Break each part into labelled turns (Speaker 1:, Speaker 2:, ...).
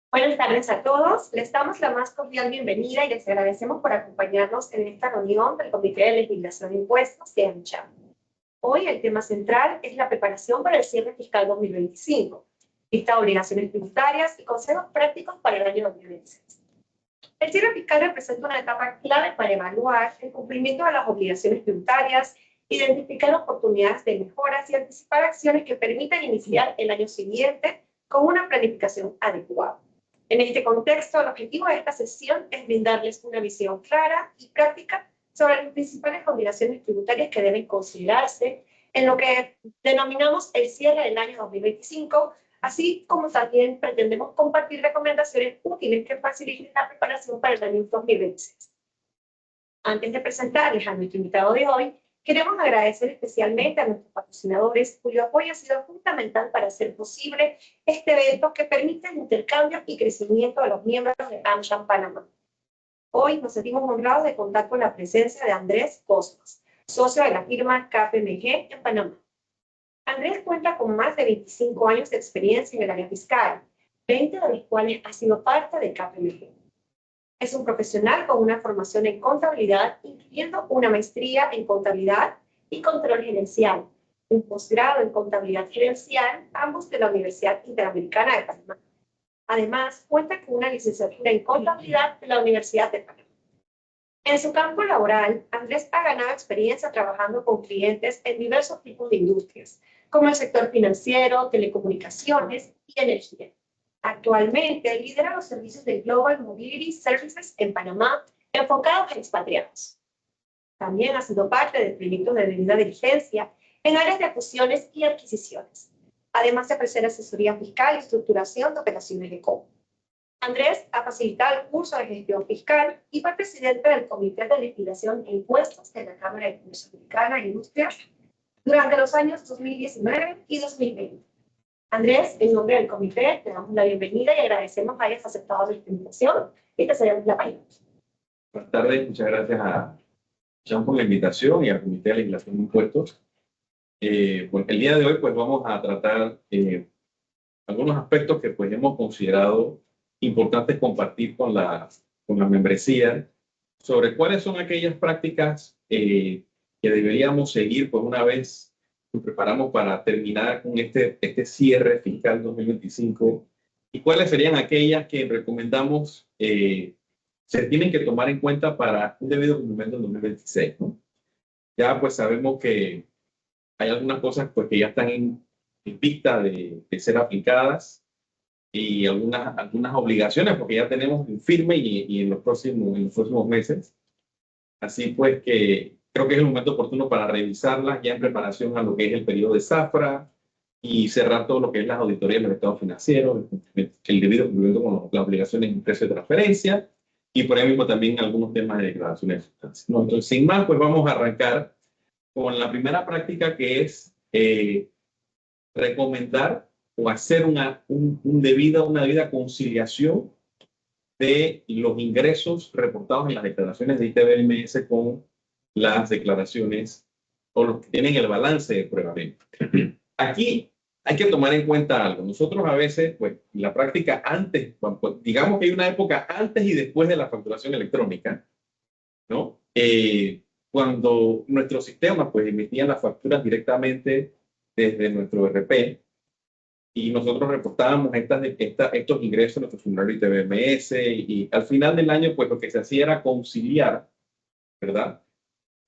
Speaker 1: Buenas tardes a todos. Les damos la más cordial bienvenida y les agradecemos por acompañarnos en esta reunión del Comité de Legislación de Impuestos de AmCham. Hoy el tema central es la preparación para el cierre fiscal 2025, lista de obligaciones tributarias y consejos prácticos para el año 2026. El cierre fiscal representa una etapa clave para evaluar el cumplimiento de las obligaciones tributarias, identificar oportunidades de mejoras y anticipar acciones que permitan iniciar el año siguiente con una planificación adecuada. En este contexto, el objetivo de esta sesión es brindarles una visión clara y práctica sobre las principales obligaciones tributarias que deben considerarse en lo que denominamos el cierre del año 2025, así como también pretendemos compartir recomendaciones útiles que faciliten la preparación para el año 2026. Antes de presentarles a nuestro invitado de hoy, queremos agradecer especialmente a nuestros patrocinadores, cuyo apoyo ha sido fundamental para hacer posible este evento que permite el intercambio y crecimiento de los miembros de AmCham Panamá. Hoy nos sentimos honrados de contar con la presencia de Andrés Cosmas, socio de la firma KPMG en Panamá. Andrés cuenta con más de 25 años de experiencia en el área fiscal, 20 de los cuales ha sido parte de KPMG. Es un profesional con una formación en contabilidad, incluyendo una maestría en contabilidad y control gerencial, un posgrado en contabilidad gerencial, ambos de la Universidad Interamericana de Panamá. Además, cuenta con una licenciatura en contabilidad de la Universidad de Panamá. En su campo laboral, Andrés ha ganado experiencia trabajando con clientes en diversos tipos de industrias, como el sector financiero, telecomunicaciones y energía. Actualmente lidera los servicios de Global Mobility Services en Panamá, enfocados en expatriados. También ha sido parte de proyectos de debida diligencia en áreas de fusiones y adquisiciones, además de ofrecer asesoría fiscal y estructuración de operaciones de cobro. Andrés ha facilitado el curso de gestión fiscal y fue presidente del Comité de Legislación e Impuestos de la Cámara de Comercio Americana e Industria durante los años 2019 y 2020. Andrés, en nombre del comité, te damos la bienvenida y agradecemos que hayas aceptado nuestra invitación y te cedemos la palabra.
Speaker 2: Buenas tardes, muchas gracias a Jean por la invitación y al Comité de Legislación de Impuestos. Pues el día de hoy pues vamos a tratar algunos aspectos que pues hemos considerado importantes compartir con la membresía sobre cuáles son aquellas prácticas que deberíamos seguir pues una vez nos preparamos para terminar con este cierre fiscal 2025 y cuáles serían aquellas que recomendamos se tienen que tomar en cuenta para un debido cumplimiento en 2026, ¿no? Ya pues sabemos que hay algunas cosas pues que ya están en vista de ser aplicadas y algunas obligaciones porque ya tenemos en firme y en los próximos meses. Así pues que creo que es el momento oportuno para revisarlas ya en preparación a lo que es el periodo de zafra y cerrar todo lo que es las auditorías de los estados financieros, el debido cumplimiento con las obligaciones en precio de transferencia y por ahí mismo también algunos temas de declaraciones de sustancias, ¿no? Entonces, sin más, pues vamos a arrancar con la primera práctica que es recomendar o hacer una debida conciliación de los ingresos reportados en las declaraciones de ITBMS con las declaraciones o los que tienen el balance de pruebamiento. Aquí hay que tomar en cuenta algo. Nosotros a veces, pues, la práctica antes, pues, digamos que hay una época antes y después de la facturación electrónica, ¿no? Cuando nuestro sistema, pues, emitían las facturas directamente desde nuestro ERP y nosotros reportábamos estos ingresos en nuestro formulario ITBMS y al final del año, pues, lo que se hacía era conciliar, ¿verdad?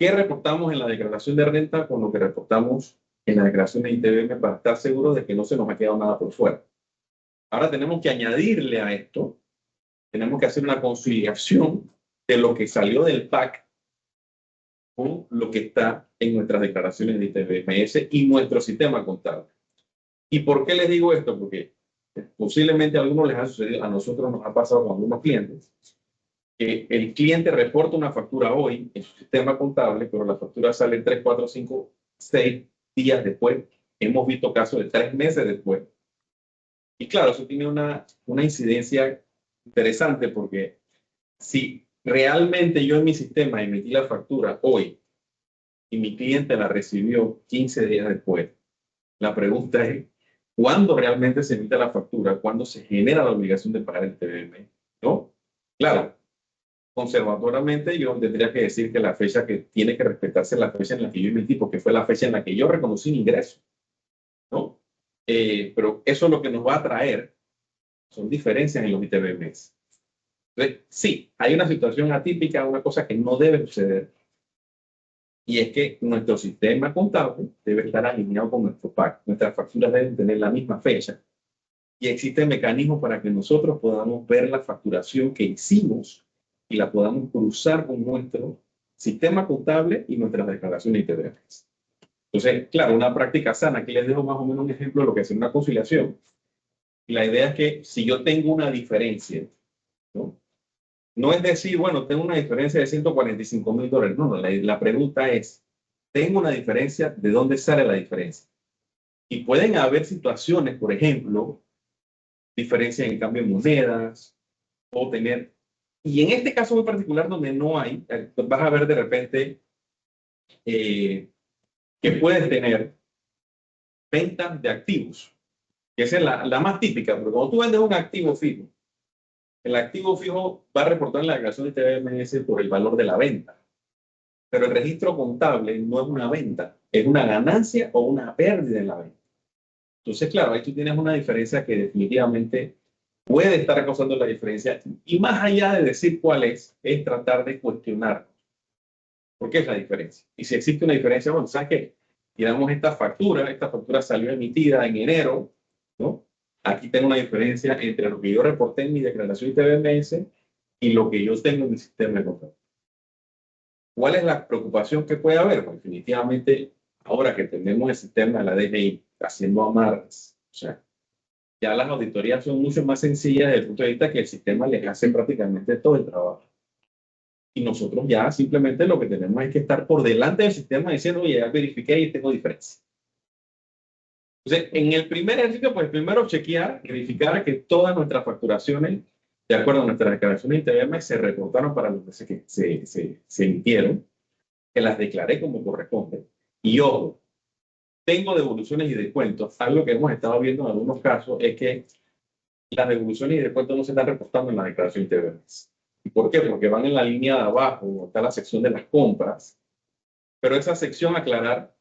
Speaker 2: ¿Qué reportamos en la declaración de renta con lo que reportamos en la declaración de ITBM para estar seguros de que no se nos ha quedado nada por fuera? Ahora tenemos que añadirle a esto, tenemos que hacer una conciliación de lo que salió del PAC con lo que está en nuestras declaraciones de ITBMS y nuestro sistema contable. ¿Y por qué les digo esto? Porque posiblemente a algunos les ha sucedido, a nosotros nos ha pasado con algunos clientes, que el cliente reporta una factura hoy en su sistema contable, pero la factura sale 3, 4, 5, 6 días después. Hemos visto casos de 3 meses después. Y claro, eso tiene una incidencia interesante porque si realmente yo en mi sistema emití la factura hoy y mi cliente la recibió 15 días después, la pregunta es, cuándo realmente se emite la factura, cuándo se genera la obligación de pagar el TVM, ¿no? Claro, conservatoramente yo tendría que decir que la fecha que tiene que respetarse es la fecha en la que yo emití, porque fue la fecha en la que yo reconocí mi ingreso, ¿no? Pero eso es lo que nos va a traer, son diferencias en los ITBMs. Entonces, sí, hay una situación atípica, una cosa que no debe suceder, y es que nuestro sistema contable debe estar alineado con nuestro PAC. Nuestras facturas deben tener la misma fecha. Y existe mecanismos para que nosotros podamos ver la facturación que hicimos y la podamos cruzar con nuestro sistema contable y nuestras declaraciones de ITBMs. Entonces, claro, una práctica sana, aquí les dejo más o menos un ejemplo de lo que es una conciliación. Y la idea es que si yo tengo una diferencia, ¿no? No es decir, bueno, tengo una diferencia de $145,000. No, la pregunta es, tengo una diferencia, ¿de dónde sale la diferencia? Y pueden haber situaciones, por ejemplo, diferencia en cambio de monedas, o tener, y en este caso muy particular donde no hay, vas a ver de repente que puedes tener ventas de activos, que esa es la más típica, porque cuando tú vendes un activo fijo, el activo fijo va a reportar en la declaración de TBMS por el valor de la venta. Pero el registro contable no es una venta, es una ganancia o una pérdida en la venta. Entonces, claro, ahí tú tienes una diferencia que definitivamente puede estar causando la diferencia. Y más allá de decir cuál es tratar de cuestionar por qué es la diferencia. Y si existe una diferencia, bueno, ¿sabes qué? Tiramos esta factura salió emitida en enero, ¿no? Aquí tengo una diferencia entre lo que yo reporté en mi declaración de TBMS y lo que yo tengo en mi sistema de control. ¿Cuál es la preocupación que puede haber? Pues definitivamente, ahora que tenemos el sistema de la DGI haciendo amarras, o sea, ya las auditorías son mucho más sencillas desde el punto de vista que el sistema les hace prácticamente todo el trabajo. Y nosotros ya simplemente lo que tenemos es que estar por delante del sistema diciendo, oye, ya verifiqué y tengo diferencia. Entonces, en el primer ejercicio, pues primero chequear, verificar que todas nuestras facturaciones, de acuerdo a nuestras declaraciones de ITBM, se reportaron para los meses que se emitieron, que las declaré como corresponde. Y ojo, tengo devoluciones y descuentos. Algo que hemos estado viendo en algunos casos es que las devoluciones y descuentos no se están reportando en la declaración ITBM. ¿Y por qué? Porque van en la línea de abajo, donde está la sección de las compras. Pero esa sección, aclarar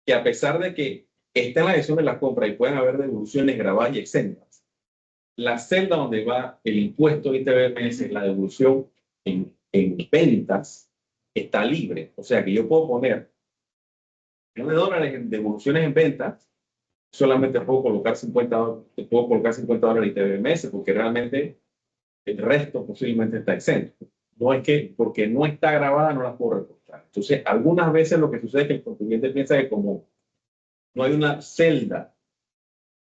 Speaker 2: que a pesar de que está en la sección de las compras y pueden haber devoluciones grabadas y exentas, la celda donde va el impuesto ITBMS, la devolución en ventas, está libre. O sea que yo puedo poner $9 en devoluciones en ventas, solamente puedo colocar $50 ITBMS, porque realmente el resto posiblemente está exento. No es que porque no está grabada no la puedo reportar. Entonces, algunas veces lo que sucede es que el contribuyente piensa que como no hay una celda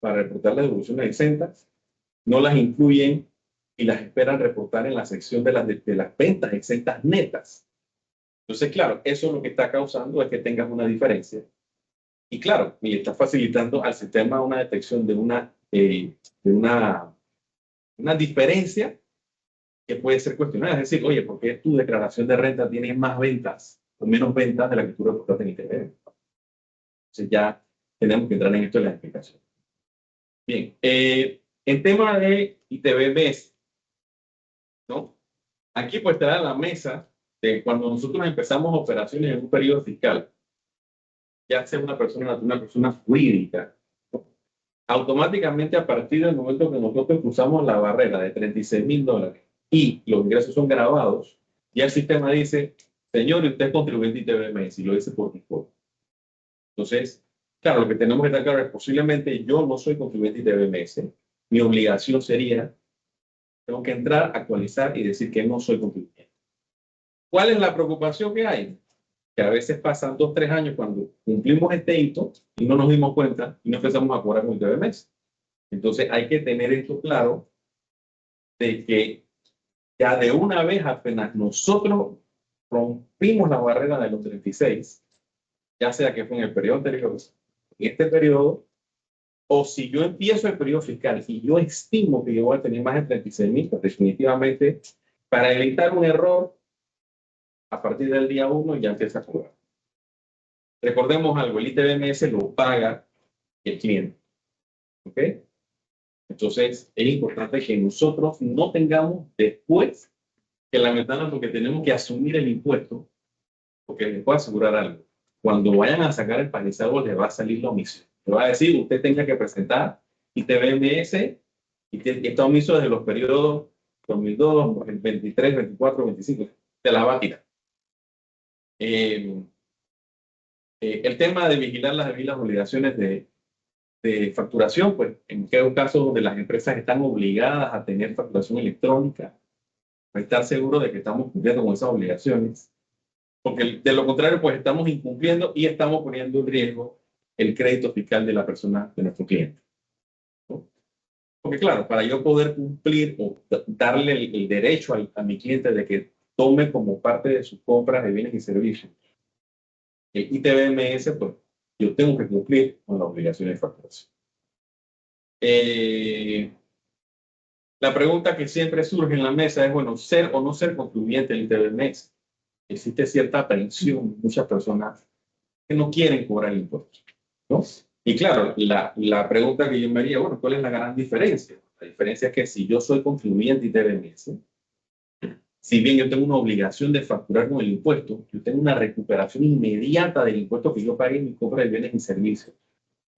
Speaker 2: para reportar las devoluciones exentas, no las incluyen y las esperan reportar en la sección de las ventas exentas netas. Entonces, claro, eso lo que está causando es que tengas una diferencia. Y claro, y está facilitando al sistema una detección de una diferencia que puede ser cuestionada. Es decir, oye, ¿por qué tu declaración de renta tiene más ventas o menos ventas de la que tú reportaste en ITV? Entonces ya tenemos que entrar en esto de la explicación. Bien, en tema de ITBMS, ¿no? Aquí pues te da la mesa de cuando nosotros empezamos operaciones en un periodo fiscal, ya sea una persona jurídica, ¿no? Automáticamente a partir del momento que nosotros cruzamos la barrera de $36,000 y los ingresos son grabados, ya el sistema dice, señor, usted es contribuyente ITBMS y lo dice por default. Entonces, claro, lo que tenemos que estar claro es posiblemente yo no soy contribuyente ITBMS. Mi obligación sería, tengo que entrar, actualizar y decir que no soy contribuyente. ¿Cuál es la preocupación que hay? Que a veces pasan 2 o 3 años cuando cumplimos este hito y no nos dimos cuenta y no empezamos a cobrar con ITBMS. Entonces hay que tener esto claro de que ya de una vez apenas nosotros rompimos la barrera de los 36, ya sea que fue en el periodo anterior, en este periodo, o si yo empiezo el periodo fiscal y yo estimo que yo voy a tener más de 36,000, pues definitivamente, para evitar un error, a partir del día 1 ya empieza a cobrar. Recordemos algo, el ITBMS lo paga el cliente. ¿Ok? Entonces, es importante que nosotros no tengamos después que lamentarnos porque tenemos que asumir el impuesto, porque les puedo asegurar algo. Cuando vayan a sacar el panisalvo, les va a salir la omisión. Le va a decir, usted tenga que presentar ITBMS y que está omiso desde los periodos 2002, 23, 24, 25. Te la va a tirar. El tema de vigilar las debidas obligaciones de facturación, pues en aquellos casos donde las empresas están obligadas a tener facturación electrónica, para estar seguros de que estamos cumpliendo con esas obligaciones, porque de lo contrario, pues estamos incumpliendo y estamos poniendo en riesgo el crédito fiscal de la persona, de nuestro cliente, ¿no? Porque claro, para yo poder cumplir o darle el derecho a mi cliente de que tome como parte de sus compras de bienes y servicios el ITBMS, pues yo tengo que cumplir con la obligación de facturación. La pregunta que siempre surge en la mesa es, bueno, ser o no ser contribuyente del ITBMS. Existe cierta aprensión, muchas personas que no quieren cobrar el impuesto, ¿no? Y claro, la pregunta que yo me haría, bueno, ¿cuál es la gran diferencia? La diferencia es que si yo soy contribuyente ITBMS, si bien yo tengo una obligación de facturar con el impuesto, yo tengo una recuperación inmediata del impuesto que yo pagué en mi compra de bienes y servicios.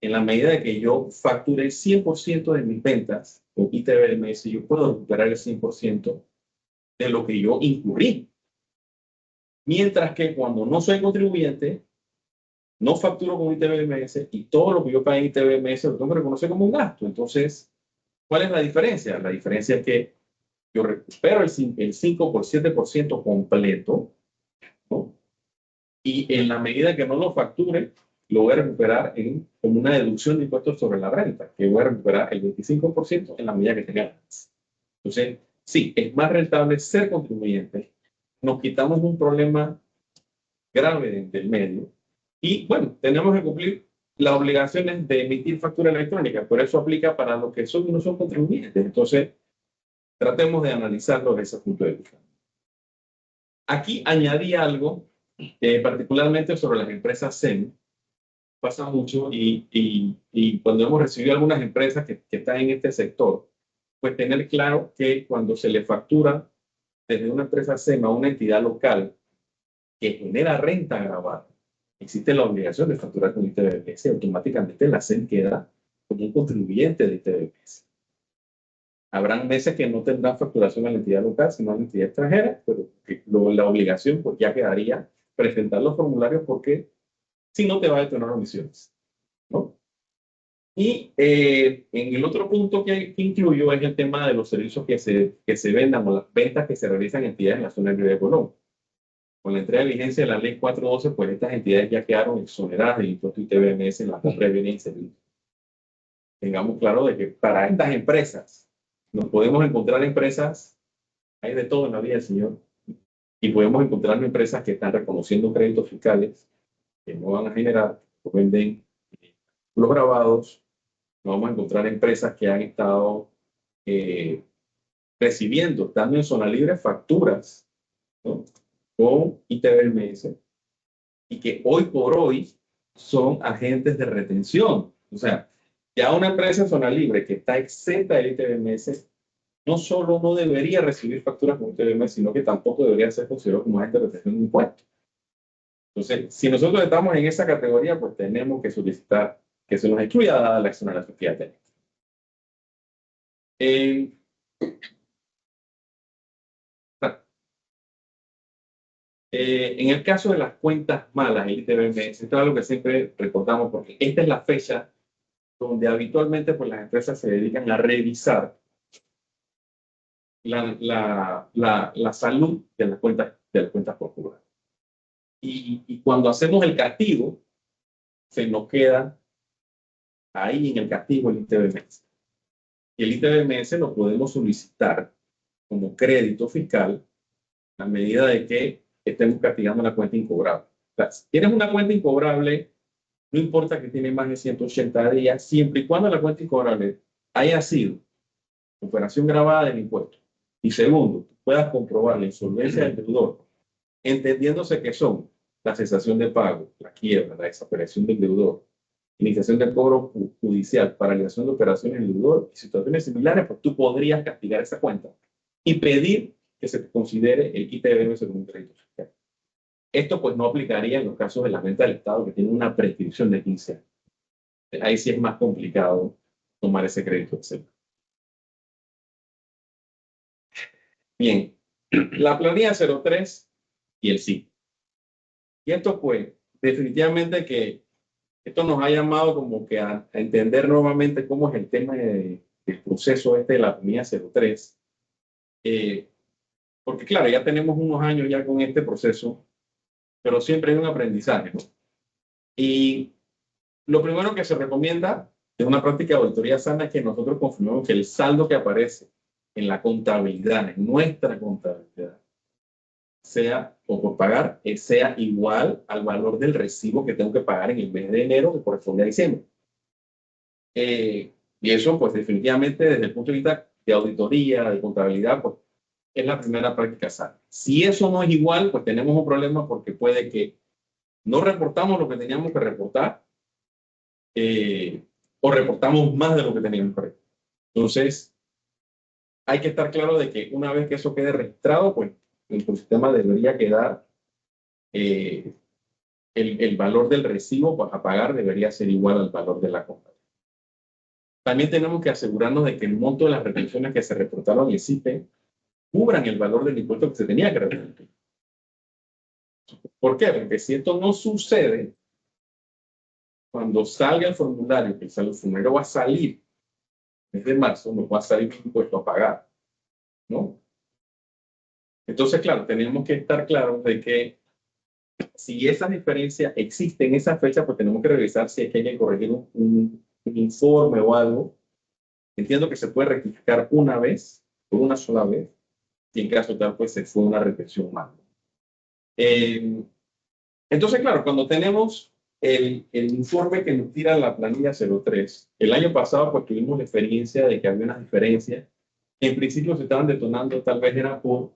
Speaker 2: En la medida de que yo facture el 100% de mis ventas con ITBMS, yo puedo recuperar el 100% de lo que yo incurrí. Mientras que cuando no soy contribuyente, no facturo con ITBMS y todo lo que yo pague en ITBMS lo tengo que reconocer como un gasto. Entonces, ¿cuál es la diferencia? La diferencia es que yo recupero el 5 por 7% completo, ¿no? Y en la medida que no lo facture, lo voy a recuperar como una deducción de impuestos sobre la renta, que voy a recuperar el 25% en la medida que tenga ganas. Entonces, sí, es más rentable ser contribuyente. Nos quitamos un problema grave del medio y, bueno, tenemos que cumplir las obligaciones de emitir factura electrónica. Por eso aplica para los que son y no son contribuyentes. Entonces, tratemos de analizarlo desde ese punto de vista. Aquí añadí algo, particularmente sobre las empresas SEM. Pasa mucho y cuando hemos recibido algunas empresas que están en este sector, pues tener claro que cuando se le factura desde una empresa SEM a una entidad local que genera renta agravada, existe la obligación de facturar con ITBMS y automáticamente la SEM queda como un contribuyente de ITBMS. Habrán meses que no tendrán facturación a la entidad local, sino a la entidad extranjera, pero la obligación pues ya quedaría presentar los formularios porque si no te va a detonar omisiones, ¿no? Y en el otro punto que incluyo es el tema de los servicios que se vendan o las ventas que se realizan en entidades en la zona libre de Colón. Con la entrada de vigencia de la ley 412, pues estas entidades ya quedaron exoneradas del impuesto ITBMS en la compra de bienes y servicios. Tengamos claro de que para estas empresas nos podemos encontrar empresas, hay de todo en la vida del Señor, y podemos encontrar empresas que están reconociendo créditos fiscales que no van a generar, o venden los grabados. Nos vamos a encontrar empresas que han estado recibiendo, estando en zona libre, facturas, ¿no?, con ITBMS y que hoy por hoy son agentes de retención. O sea, ya una empresa en zona libre que está exenta del ITBMS no solo no debería recibir facturas con ITBMS, sino que tampoco debería ser considerado como agente de retención de impuestos. Entonces, si nosotros estamos en esa categoría, pues tenemos que solicitar que se nos excluya dada la exoneración que ya tenemos. En el caso de las cuentas malas, el ITBMS, esto es algo que siempre recordamos porque esta es la fecha donde habitualmente pues, las empresas se dedican a revisar la salud de las cuentas por cobrar. Y cuando hacemos el castigo, se nos queda ahí en el castigo el ITBMS. Y el ITBMS lo podemos solicitar como crédito fiscal a medida de que estemos castigando la cuenta incobrable. O sea, si tienes una cuenta incobrable, no importa que tiene más de 180 días, siempre y cuando la cuenta incobrable haya sido operación grabada del impuesto. Y segundo, puedas comprobar la insolvencia del deudor, entendiéndose que son la cesación de pago, la quiebra, la desaparición del deudor iniciación de cobro judicial, paralización de operaciones en deudor y situaciones similares, pues tú podrías castigar esa cuenta y pedir que se te considere el ITBM según un crédito fiscal. Esto pues no aplicaría en los casos de la venta del Estado que tiene una prescripción de 15 años. Ahí sí es más complicado tomar ese crédito excelente. Bien, la planilla 03 y el sí. Y esto pues definitivamente que esto nos ha llamado como que a entender nuevamente cómo es el tema del proceso este de la planilla 03. Porque claro, ya tenemos unos años ya con este proceso, pero siempre hay un aprendizaje, ¿no? Y lo primero que se recomienda de una práctica de auditoría sana es que nosotros confirmemos que el saldo que aparece en la contabilidad, en nuestra contabilidad, sea o por pagar, sea igual al valor del recibo que tengo que pagar en el mes de enero que corresponde a diciembre. Y eso, pues definitivamente desde el punto de vista de auditoría, de contabilidad, pues es la primera práctica sana. Si eso no es igual, pues tenemos un problema porque puede que no reportamos lo que teníamos que reportar o reportamos más de lo que teníamos que reportar. Entonces, hay que estar claro de que una vez que eso quede registrado, pues en tu sistema debería quedar el valor del recibo a pagar debería ser igual al valor de la compra. También tenemos que asegurarnos de que el monto de las retenciones que se reportaron en el CIPE cubran el valor del impuesto que se tenía que retener. ¿Por qué? Porque si esto no sucede, cuando salga el formulario, que el formulario va a salir desde marzo, nos va a salir un impuesto a pagar, ¿no? Entonces, claro, tenemos que estar claros de que si esa diferencia existe en esa fecha, pues tenemos que revisar si es que hay que corregir un informe o algo. Entiendo que se puede rectificar una vez, por una sola vez, y en caso tal, pues se fue una retención más. Entonces, claro, cuando tenemos el informe que nos tira la planilla 03, el año pasado pues tuvimos la experiencia de que había unas diferencias que en principio se estaban detonando, tal vez era por,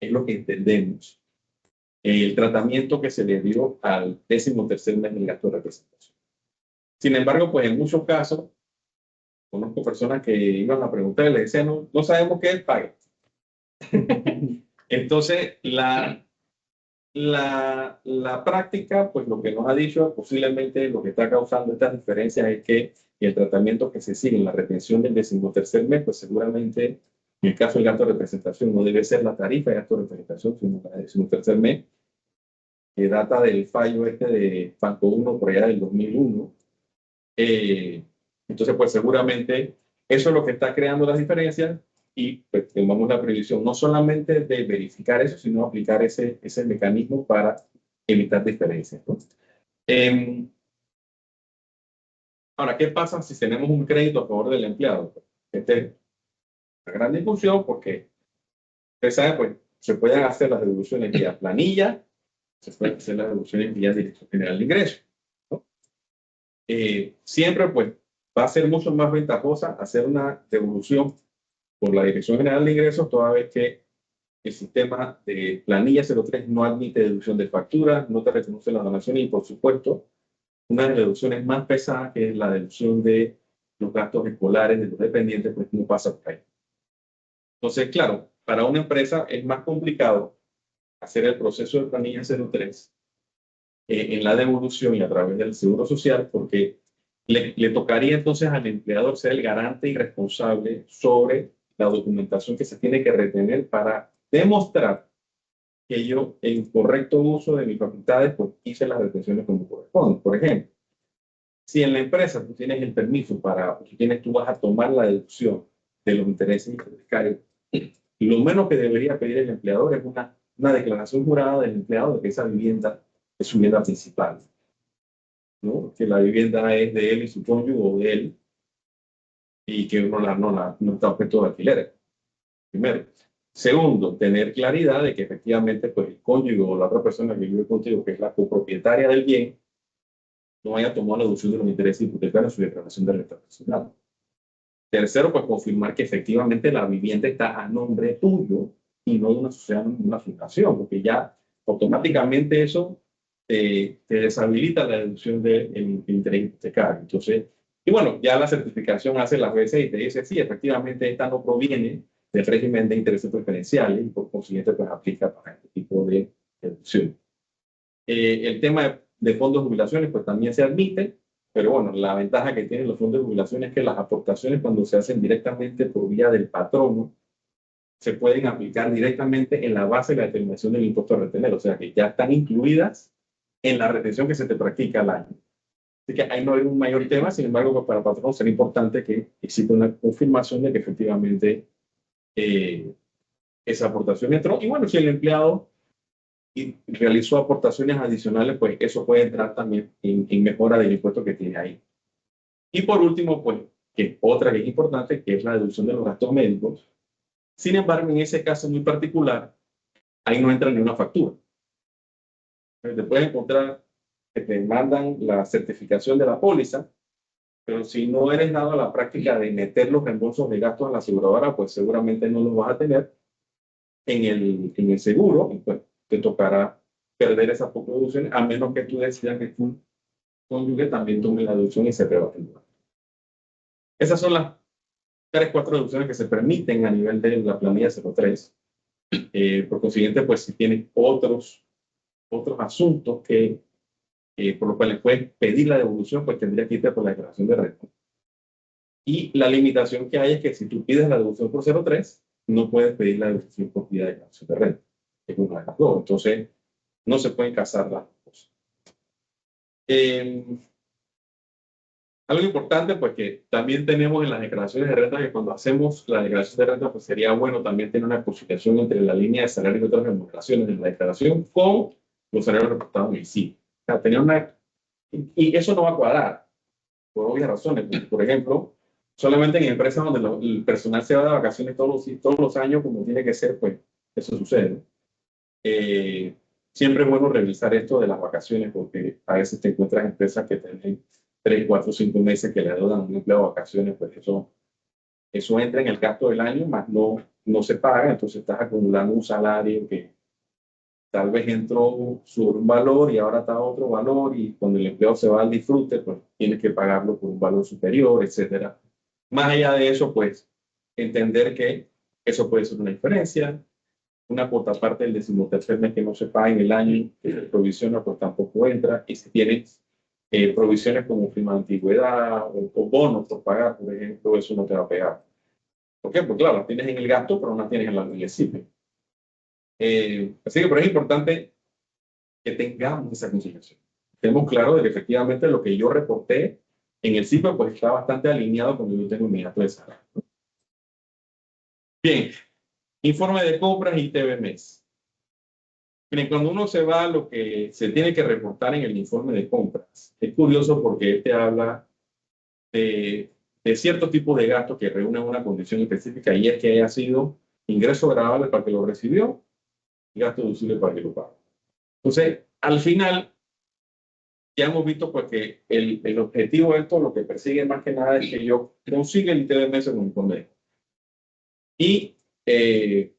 Speaker 2: es lo que entendemos, el tratamiento que se le dio al 13º mes del gasto de representación. Sin embargo, pues en muchos casos, conozco personas que iban a preguntar y le decían, no sabemos qué es, pague. Entonces, la práctica, pues lo que nos ha dicho, posiblemente lo que está causando estas diferencias es que el tratamiento que se sigue en la retención del 13º mes, pues seguramente en el caso del gasto de representación no debe ser la tarifa de gasto de representación, sino la del 13º mes, que data del fallo este de Banco 1 por allá del 2001. Entonces, pues seguramente eso es lo que está creando las diferencias y pues tomamos la previsión no solamente de verificar eso, sino aplicar ese mecanismo para evitar diferencias, ¿no? Ahora, ¿qué pasa si tenemos un crédito a favor del empleado? Esta es una gran discusión porque, usted sabe, pues se pueden hacer las devoluciones vía planilla, se pueden hacer las devoluciones vía Dirección General de Ingresos, ¿no? Siempre, pues, va a ser mucho más ventajosa hacer una devolución por la Dirección General de Ingresos, toda vez que el sistema de planilla 03 no admite deducción de facturas, no te reconoce la donación y, por supuesto, una de las deducciones más pesadas, que es la deducción de los gastos escolares de los dependientes, pues no pasa por ahí. Entonces, claro, para una empresa es más complicado hacer el proceso de planilla 03 en la devolución y a través del Seguro Social, porque le tocaría entonces al empleador ser el garante y responsable sobre la documentación que se tiene que retener para demostrar que yo, en correcto uso de mis facultades, pues hice las retenciones como corresponde. Por ejemplo, si en la empresa tú tienes el permiso tú vas a tomar la deducción de los intereses hipotecarios, lo menos que debería pedir el empleador es una declaración jurada del empleado de que esa vivienda es su vivienda principal, ¿no? Que la vivienda es de él y su cónyuge o de él y que no está objeto de alquiler. Primero. Segundo, tener claridad de que efectivamente pues, el cónyuge o la otra persona que vive contigo, que es la copropietaria del bien, no haya tomado la deducción de los intereses hipotecarios en su declaración de renta personal. Tercero, pues confirmar que efectivamente la vivienda está a nombre tuyo y no de una sociedad, una fundación, porque ya automáticamente eso te deshabilita la deducción del interés hipotecario. Entonces, y bueno, ya la certificación hace las veces y te dice, sí, efectivamente, esta no proviene del régimen de intereses preferenciales y por consiguiente, pues aplica para este tipo de deducción. El tema de fondos de jubilaciones, pues también se admite, pero bueno, la ventaja que tienen los fondos de jubilaciones es que las aportaciones cuando se hacen directamente por vía del patrono, se pueden aplicar directamente en la base de la determinación del impuesto a retener, o sea que ya están incluidas en la retención que se te practica al año. Así que ahí no hay un mayor tema, sin embargo, pues para el patrón será importante que exista una confirmación de que efectivamente esa aportación entró. Y bueno, si el empleado realizó aportaciones adicionales, pues eso puede entrar también en mejora del impuesto que tiene ahí. Y por último, pues, que otra que es importante, que es la deducción de los gastos médicos. Sin embargo, en ese caso muy particular, ahí no entra ni una factura. Te puedes encontrar que te mandan la certificación de la póliza, pero si no eres dado a la práctica de meter los reembolsos de gastos a la aseguradora, pues seguramente no los vas a tener en el seguro, y pues te tocará perder esas pocas deducciones, a menos que tú decidas que tu cónyuge también tome la deducción y se rebate. Esas son las 4 deducciones que se permiten a nivel de la planilla 03. Por consiguiente, pues si tienes otros asuntos que por los cuales puedes pedir la devolución, pues tendría que irte por la declaración de renta. Y la limitación que hay es que si tú pides la devolución por 03, no puedes pedir la devolución por vía de declaración de renta. Es una de las dos. Entonces, no se pueden casar las dos. Algo importante, pues que también tenemos en las declaraciones de renta, que cuando hacemos la declaración de renta, pues sería bueno también tener una conciliación entre la línea de salario y otras remuneraciones de la declaración con los salarios reportados en el SIC. O sea, tener una... Y eso no va a cuadrar, por obvias razones. Por ejemplo, solamente en empresas donde el personal se va de vacaciones todos los años, como tiene que ser, pues eso sucede. Siempre es bueno revisar esto de las vacaciones, porque a veces te encuentras empresas que tienen 3, 4, 5 meses que le adeudan a un empleado de vacaciones, pues eso entra en el gasto del año, más no se paga, entonces estás acumulando un salario que tal vez entró sobre un valor y ahora está a otro valor, y cuando el empleado se va al disfrute, pues tienes que pagarlo por un valor superior, etcétera. Más allá de eso, pues entender que eso puede ser una diferencia. Una cuota parte del 13º mes que no se paga en el año que se provisiona, pues tampoco entra. Y si tienes provisiones como prima de antigüedad o bonos por pagar, por ejemplo, eso no te va a pegar. ¿Por qué? Pues claro, las tienes en el gasto, pero no las tienes en el CIPE. Así que, pero es importante que tengamos esa conciliación. Tenemos claro de que efectivamente lo que yo reporté en el CIPE pues está bastante alineado con lo que yo tengo en mi gasto de salario. Bien, informe de compras y TVMs. Miren, cuando uno se va a lo que se tiene que reportar en el informe de compras, es curioso porque este habla de cierto tipo de gasto que reúne una condición específica, y es que haya sido ingreso gravable para que lo recibió y gasto deducible para que lo pague. Entonces, al final, ya hemos visto pues, que el objetivo de esto, lo que persigue más que nada, es que yo consiga el ITBMS con un informe. Y ¿qué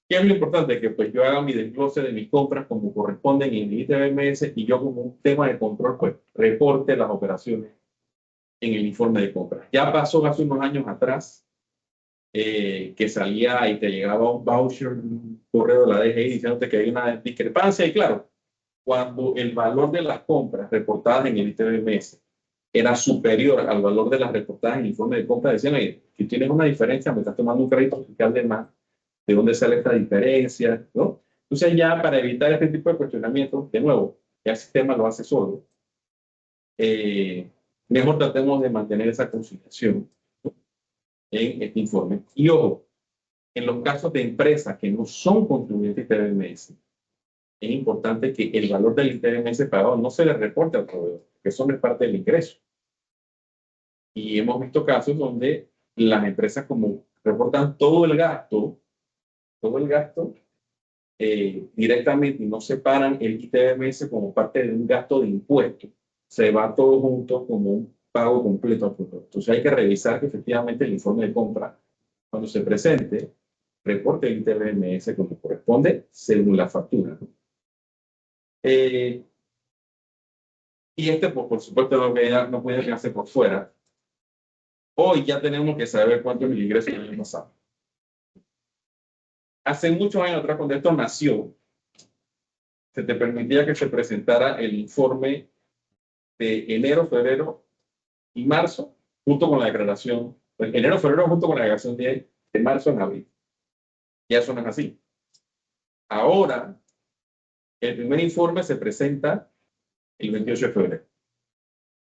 Speaker 2: es lo importante? Que pues yo haga mi desglose de mis compras como corresponden en el ITBMS, y yo como un tema de control pues reporte las operaciones en el informe de compras. Ya pasó hace unos años atrás que salía y te llegaba un voucher, un correo de la DGI diciéndote que hay una discrepancia, y claro, cuando el valor de las compras reportadas en el ITBMS era superior al valor de las reportadas en el informe de compras, decían, oye, si tienes una diferencia, me estás tomando un crédito fiscal de más, ¿de dónde sale esta diferencia? ¿No? Entonces ya para evitar este tipo de cuestionamientos, de nuevo, ya el sistema lo hace solo, mejor tratemos de mantener esa conciliación, ¿no?, en este informe. Y ojo, en los casos de empresas que no son contribuyentes ITBMS, es importante que el valor del ITBMS pagado no se le reporte al proveedor, que eso no es parte del ingreso. Y hemos visto casos donde las empresas como reportan todo el gasto directamente, y no separan el ITBMS como parte de un gasto de impuestos. Se va todo junto como un pago completo al proveedor. Entonces hay que revisar que efectivamente el informe de compra, cuando se presente, reporte el ITBMS como corresponde según la factura. Y pues, por supuesto, no puede quedarse por fuera. Hoy ya tenemos que saber cuánto es el ingreso del año pasado. Hace muchos años atrás, cuando esto nació, se te permitía que se presentara el informe de enero, febrero y marzo, junto con la declaración, enero, febrero, junto con la declaración de marzo en abril. Ya eso no es así. Ahora, el primer informe se presenta el 28 de febrero,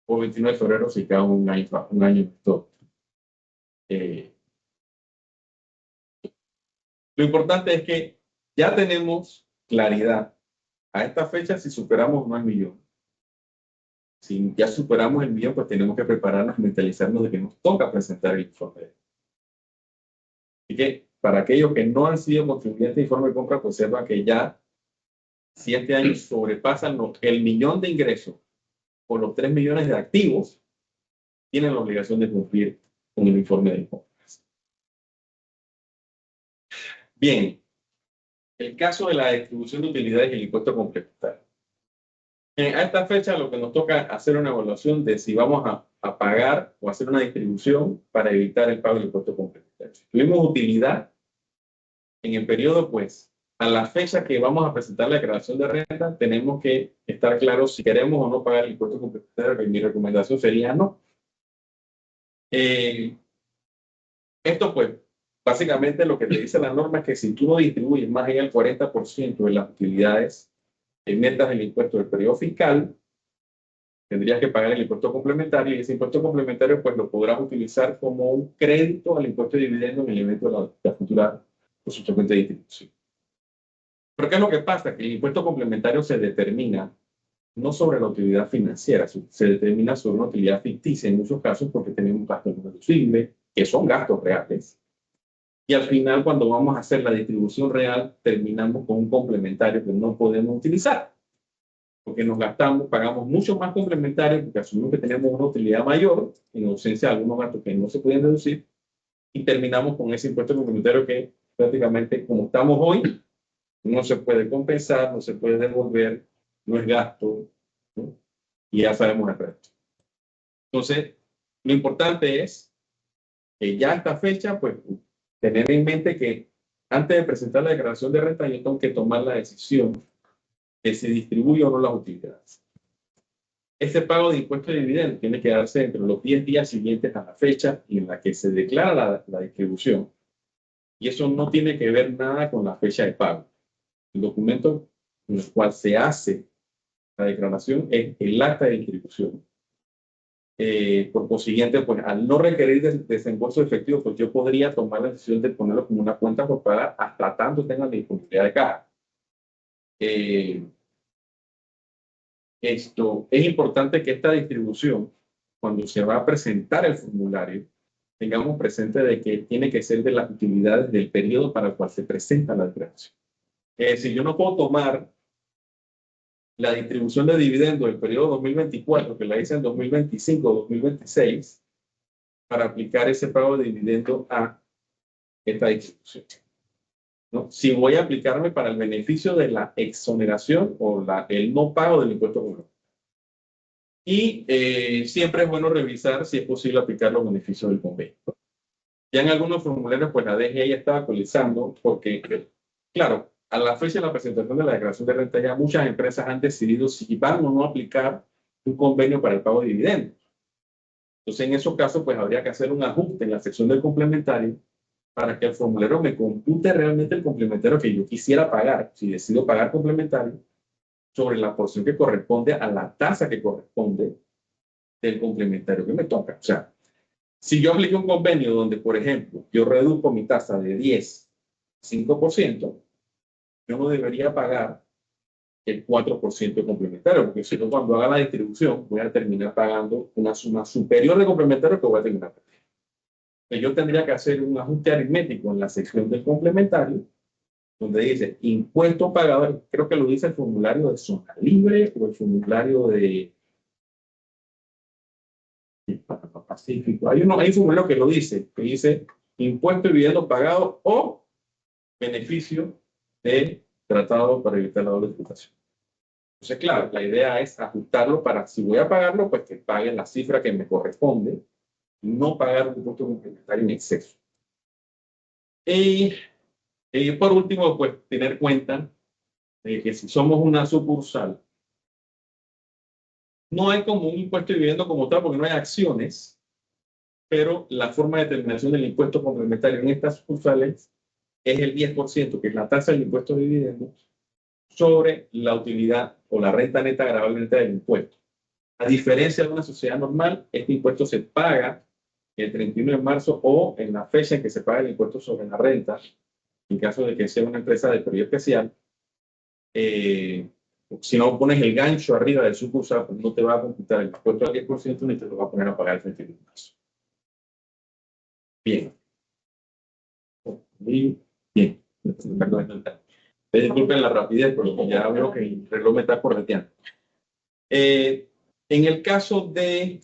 Speaker 2: o 29 de febrero si cada un año todo. Lo importante es que ya tenemos claridad a esta fecha si superamos más millón. Si ya superamos el millón, pues tenemos que prepararnos y mentalizarnos de que nos toca presentar el informe. Así que para aquellos que no han sido contribuyentes de informe de compra, pues sepan que ya, si este año sobrepasan el millón de ingresos o los 3 millones de activos, tienen la obligación de cumplir con el informe de compras. Bien, el caso de la distribución de utilidades y el impuesto complementario. A esta fecha lo que nos toca hacer una evaluación de si vamos a pagar o hacer una distribución para evitar el pago del impuesto complementario. Si tuvimos utilidad en el periodo, pues a la fecha que vamos a presentar la declaración de renta, tenemos que estar claros si queremos o no pagar el impuesto complementario, que mi recomendación sería no. Esto pues, básicamente lo que te dice la norma es que si tú no distribuyes más allá del 40% de las utilidades netas del impuesto del periodo fiscal, tendrías que pagar el impuesto complementario y ese impuesto complementario pues lo podrás utilizar como un crédito al impuesto de dividendo en el evento de la futura o subsecuente distribución. ¿Pero qué es lo que pasa? Que el impuesto complementario se determina no sobre la utilidad financiera, se determina sobre una utilidad ficticia en muchos casos porque tenemos gastos no deducibles, que son gastos reales. Y al final, cuando vamos a hacer la distribución real, terminamos con un complementario que no podemos utilizar. Porque nos gastamos, pagamos mucho más complementarios porque asumimos que tenemos una utilidad mayor en ausencia de algunos gastos que no se pueden deducir y terminamos con ese impuesto complementario que prácticamente como estamos hoy no se puede compensar, no se puede devolver, no es gasto, ¿no? Y ya sabemos el resto. Entonces, lo importante es que ya a esta fecha, pues tener en mente que antes de presentar la declaración de renta yo tengo que tomar la decisión que se distribuye o no las utilidades. Este pago de impuesto de dividendo tiene que darse entre los 10 días siguientes a la fecha en la que se declara la distribución. Y eso no tiene que ver nada con la fecha de pago. El documento en el cual se hace la declaración es el acta de distribución. Por consiguiente, pues al no requerir desembolso efectivo, pues yo podría tomar la decisión de ponerlo como una cuenta por pagar hasta tanto tenga la disponibilidad de caja. Esto es importante que esta distribución, cuando se va a presentar el formulario, tengamos presente de que tiene que ser de las utilidades del periodo para el cual se presenta la declaración. Si yo no puedo tomar la distribución de dividendos del periodo 2024, que la hice en 2025 o 2026, para aplicar ese pago de dividendo a esta distribución, ¿no? Si voy a aplicarme para el beneficio de la exoneración o el no pago del impuesto común. Y siempre es bueno revisar si es posible aplicar los beneficios del convenio. Ya en algunos formularios, pues la DGI ya estaba actualizando porque, claro, a la fecha de la presentación de la declaración de renta ya muchas empresas han decidido si van o no aplicar un convenio para el pago de dividendos. Entonces, en esos casos, pues habría que hacer un ajuste en la sección del complementario para que el formulario me compute realmente el complementario que yo quisiera pagar, si decido pagar complementario, sobre la porción que corresponde a la tasa que corresponde del complementario que me toca. O sea, si yo aplico un convenio donde, por ejemplo, yo reduzco mi tasa de 10 a 5%, yo no debería pagar el 4% complementario, porque si no, cuando haga la distribución, voy a terminar pagando una suma superior de complementario que voy a terminar pagando. Yo tendría que hacer un ajuste aritmético en la sección del complementario, donde dice impuesto pagado, creo que lo dice el formulario de zona libre o el formulario de Pacífico. Hay un formulario que lo dice, que dice impuesto y dividendo pagado o beneficio de tratado para evitar la doble tributación. Entonces, claro, la idea es ajustarlo para, si voy a pagarlo, pues que pague la cifra que me corresponde, no pagar un impuesto complementario en exceso. Y por último, pues tener cuenta de que si somos una sucursal, no hay como un impuesto de dividendo como tal, porque no hay acciones, pero la forma de determinación del impuesto complementario en estas sucursales es el 10%, que es la tasa del impuesto de dividendos, sobre la utilidad o la renta neta agravable neta del impuesto. A diferencia de una sociedad normal, este impuesto se paga el 31 de marzo o en la fecha en que se paga el impuesto sobre la renta, en caso de que sea una empresa de periodo especial. Si no pones el gancho arriba del sucursal, pues no te va a computar el impuesto al 10% ni te lo va a poner a pagar el 31 de marzo. Bien. Muy bien. Disculpen la rapidez, pero ya veo que el reloj me está correteando. En el caso de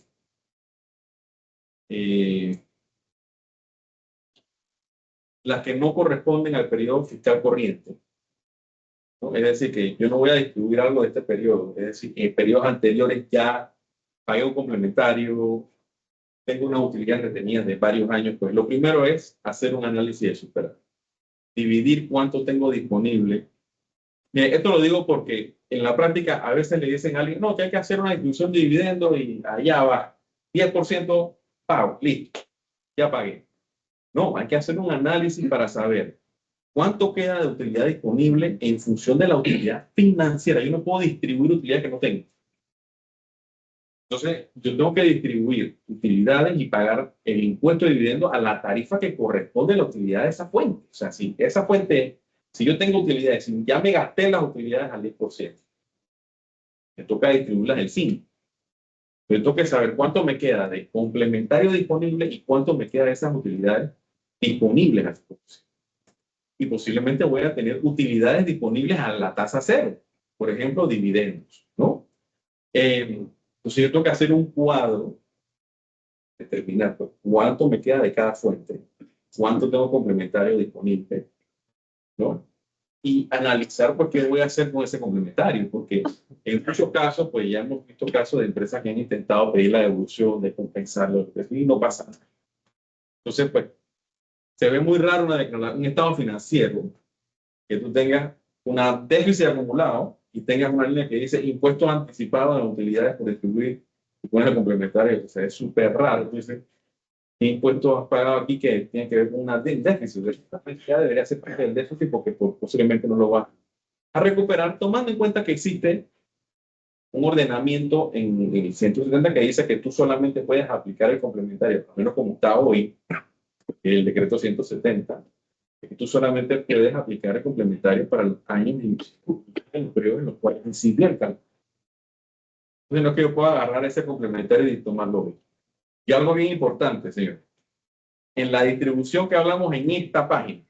Speaker 2: las que no corresponden al periodo fiscal corriente, ¿no? Es decir, que yo no voy a distribuir algo de este periodo, es decir, en periodos anteriores ya pagué un complementario, tengo una utilidad retenida de varios años, pues lo primero es hacer un análisis de superávit, dividir cuánto tengo disponible. Mire, esto lo digo porque en la práctica a veces le dicen a alguien, no, que hay que hacer una distribución de dividendos y allá va, 10% pago, listo, ya pagué. No, hay que hacer un análisis para saber cuánto queda de utilidad disponible en función de la utilidad financiera. Yo no puedo distribuir utilidades que no tengo. Entonces, yo tengo que distribuir utilidades y pagar el impuesto de dividendo a la tarifa que corresponde a la utilidad de esa fuente. O sea, si esa fuente, si yo tengo utilidades, si ya me gasté las utilidades al 10%, me toca distribuirlas el 5%. Yo tengo que saber cuánto me queda de complementario disponible y cuánto me queda de esas utilidades disponibles al 10%. Y posiblemente voy a tener utilidades disponibles a la tasa cero. Por ejemplo, dividendos, ¿no? Entonces yo tengo que hacer un cuadro, determinar pues, cuánto me queda de cada fuente, cuánto tengo complementario disponible, ¿no? Y analizar pues, qué voy a hacer con ese complementario, porque en muchos casos, pues ya hemos visto casos de empresas que han intentado pedir la devolución, de compensarlo, y no pasa nada. Entonces, pues, se ve muy raro un estado financiero que tú tengas un déficit acumulado y tengas una línea que dice impuestos anticipados en utilidades por distribuir y pones el complementario. O sea, es súper raro. Entonces, ¿qué impuestos has pagado aquí que tiene que ver con un déficit? Esta ya debería ser parte del déficit porque posiblemente no lo va a recuperar, tomando en cuenta que existe un ordenamiento en el 170 que dice que tú solamente puedes aplicar el complementario, al menos como está hoy, el decreto 170, que tú solamente puedes aplicar el complementario para los años en los periodos en los cuales incide el cálculo. Entonces, no es que yo pueda agarrar ese complementario y tomarlo hoy. Y algo bien importante, señor. En la distribución que hablamos en esta página,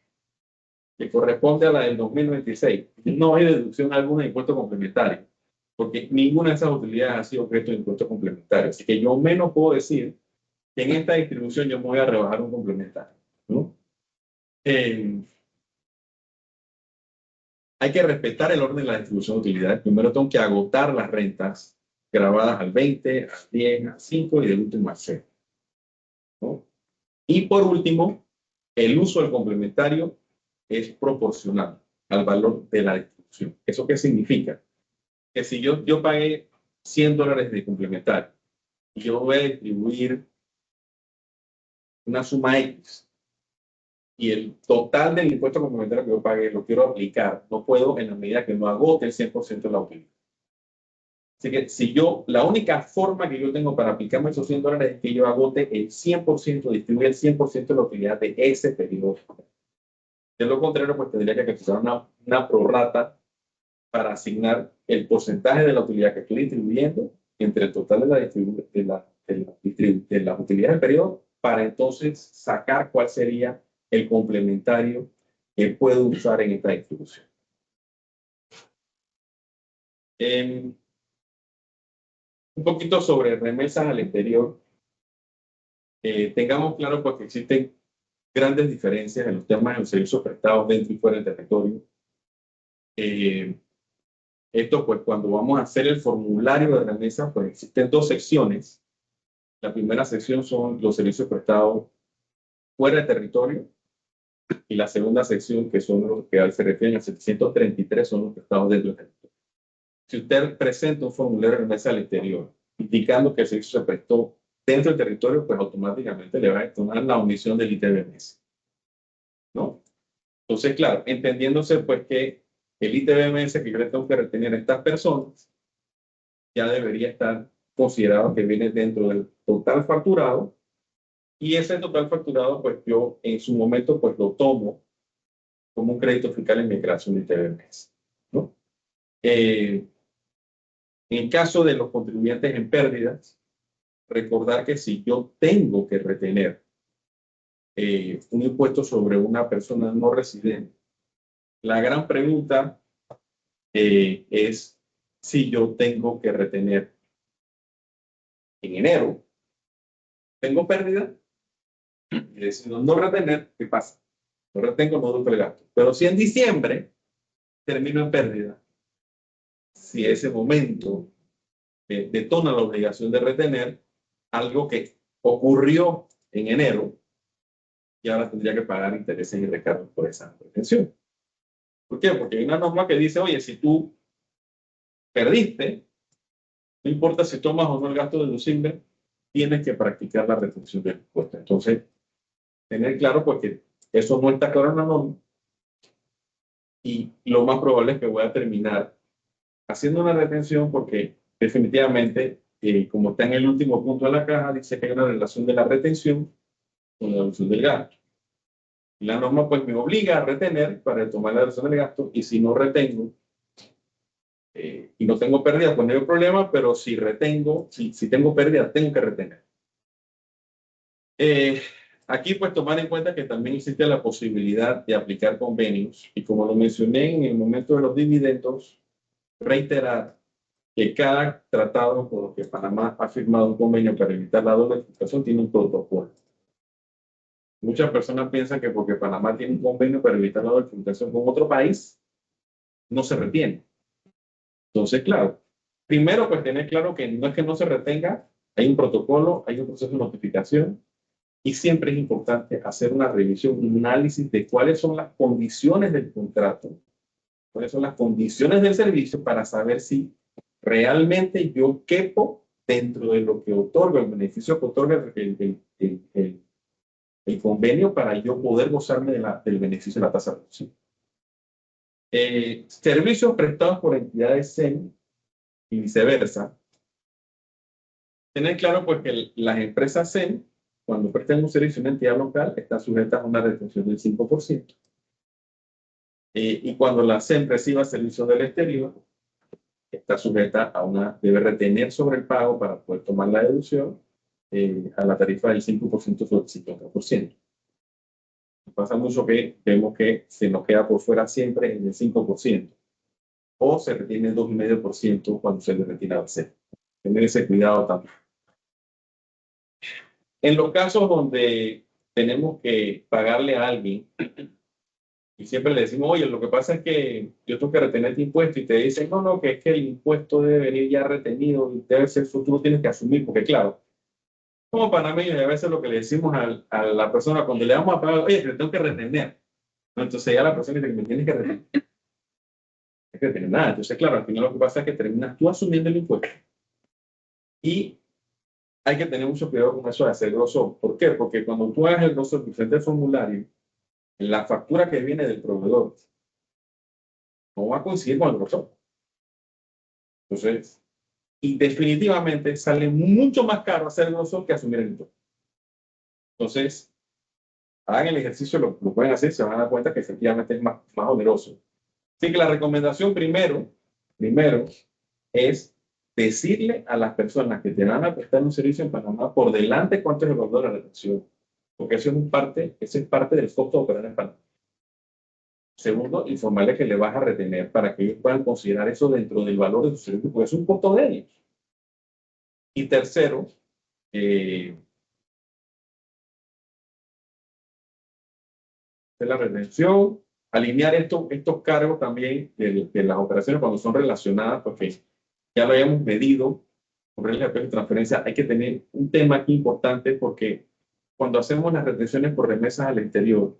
Speaker 2: que corresponde a la del 2026, no hay deducción alguna de impuesto complementario, porque ninguna de esas utilidades ha sido objeto de impuesto complementario. Así que yo menos puedo decir que en esta distribución yo me voy a rebajar un complementario, ¿no? Hay que respetar el orden de la distribución de utilidades. Primero tengo que agotar las rentas grabadas al 20, al 10, al 5 y del último al 0, ¿no? Y por último, el uso del complementario es proporcional al valor de la distribución. ¿Eso qué significa? Que si yo pagué $100 de complementario y yo voy a distribuir una suma X y el total del impuesto complementario que yo pagué lo quiero aplicar, no puedo en la medida que no agote el 100% de la utilidad. Así que si la única forma que yo tengo para aplicarme esos $100 es que yo agote el 100%, distribuya el 100% de la utilidad de ese periodo. De lo contrario, pues tendría que utilizar una prorrata para asignar el porcentaje de la utilidad que estoy distribuyendo entre el total de las utilidades del periodo para entonces sacar cuál sería el complementario que puedo usar en esta distribución. Un poquito sobre remesas al exterior. Tengamos claro porque existen grandes diferencias en los temas de los servicios prestados dentro y fuera del territorio. Esto, pues, cuando vamos a hacer el formulario de remesa, pues existen dos secciones. La primera sección son los servicios prestados fuera de territorio y la segunda sección, que son los que se refieren a 733, son los prestados dentro del territorio. Si usted presenta un formulario de remesa al exterior, indicando que el servicio se prestó dentro del territorio, pues automáticamente le va a detonar la omisión del ITBMS, ¿no? Entonces, claro, entendiéndose pues que el ITBMS que yo le tengo que retener a estas personas ya debería estar considerado que viene dentro del total facturado, y ese total facturado pues yo en su momento pues lo tomo como un crédito fiscal en mi declaración de ITBMS, ¿no? En el caso de los contribuyentes en pérdidas, recordar que si yo tengo que retener un impuesto sobre una persona no residente, la gran pregunta es si yo tengo que retener en enero, tengo pérdida, y decido no retener, ¿qué pasa? No retengo, no doy el gasto. Pero si en diciembre termino en pérdida, si ese momento detona la obligación de retener algo que ocurrió en enero, y ahora tendría que pagar intereses y recargos por esa retención. ¿Por qué? Porque hay una norma que dice, oye, si tú perdiste, no importa si tomas o no el gasto deducible, tienes que practicar la retención del impuesto. Entonces, tener claro porque eso no está claro en la norma, y lo más probable es que voy a terminar haciendo una retención porque definitivamente, como está en el último punto de la caja, dice que hay una relación de la retención con la deducción del gasto. Y la norma pues me obliga a retener para tomar la deducción del gasto, y si no retengo y no tengo pérdida, pues no hay problema, pero si retengo, si tengo pérdida, tengo que retener. Aquí pues tomar en cuenta que también existe la posibilidad de aplicar convenios, y como lo mencioné en el momento de los dividendos, reiterar que cada tratado por el que Panamá ha firmado un convenio para evitar la doble tributación tiene un protocolo. Muchas personas piensan que porque Panamá tiene un convenio para evitar la doble tributación con otro país, no se retiene. Entonces, claro, primero pues tener claro que no es que no se retenga, hay un protocolo, hay un proceso de notificación, y siempre es importante hacer una revisión, un análisis de cuáles son las condiciones del contrato, cuáles son las condiciones del servicio, para saber si realmente yo quepo dentro de lo que otorga, el beneficio que otorga el convenio, para yo poder gozarme del beneficio de la tasa reducida. Servicios prestados por entidades SEN y viceversa. Tener claro pues que las empresas SEN, cuando prestan un servicio a una entidad local, están sujetas a una retención del 5%. Y cuando la SEN reciba servicios del exterior, está sujeta a debe retener sobre el pago para poder tomar la deducción a la tarifa del 5% sobre el 50%. Pasa mucho que vemos que se nos queda por fuera siempre en el 5%, o se retiene el 2,5% cuando se le retira al SEN. Tener ese cuidado también. En los casos donde tenemos que pagarle a alguien y siempre le decimos, oye, lo que pasa es que yo tengo que retener este impuesto, y te dicen, no, no, que es que el impuesto debe venir ya retenido y debe ser futuro, tienes que asumir, porque claro, como panameños, a veces lo que le decimos a la persona cuando le vamos a pagar, oye, le tengo que retener. ¿No? Entonces ya la persona dice que me tienes que retener. No hay que retener nada. Entonces, claro, al final lo que pasa es que terminas tú asumiendo el impuesto. Y hay que tener mucho cuidado con eso de hacer grosor. ¿Por qué? Porque cuando tú hagas el grosor frente al formulario, la factura que viene del proveedor no va a coincidir con el grosor. Entonces, y definitivamente sale mucho más caro hacer el grosor que asumir el impuesto. Entonces, hagan el ejercicio, lo pueden hacer, se van a dar cuenta que efectivamente es más oneroso. Así que la recomendación primero es decirle a las personas que te van a prestar un servicio en Panamá por delante cuánto es el valor de la retención, porque eso es parte del costo de operar en Panamá. Segundo, informarles que le vas a retener para que ellos puedan considerar eso dentro del valor de su servicio, porque es un costo de ellos. Y tercero, de la retención, alinear estos cargos también de las operaciones cuando son relacionadas, porque ya lo habíamos medido con reglas de peso y transferencia. Hay que tener un tema aquí importante porque cuando hacemos las retenciones por remesas al exterior,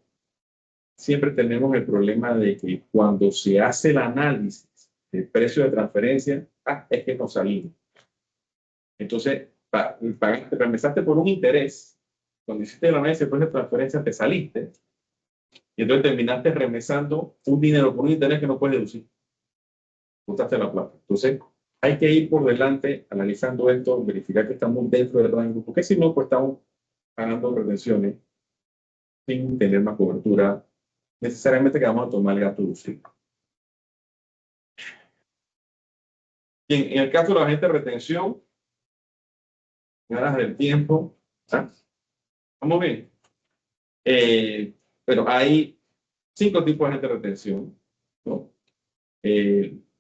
Speaker 2: siempre tenemos el problema de que cuando se hace el análisis del precio de transferencia, es que nos salimos. Entonces, te remesaste por un interés. Cuando hiciste el análisis del precio de transferencia, te saliste. Y entonces terminaste remesando un dinero por un interés que no puedes deducir. Botaste la plata. Entonces, hay que ir por delante analizando esto, verificar que estamos dentro del rango, porque si no, pues estamos pagando retenciones sin tener una cobertura necesariamente que vamos a tomar el gasto deducible. En el caso de la agente de retención, ganas del tiempo, vamos bien. Pero hay 5 tipos de agente de retención, ¿no?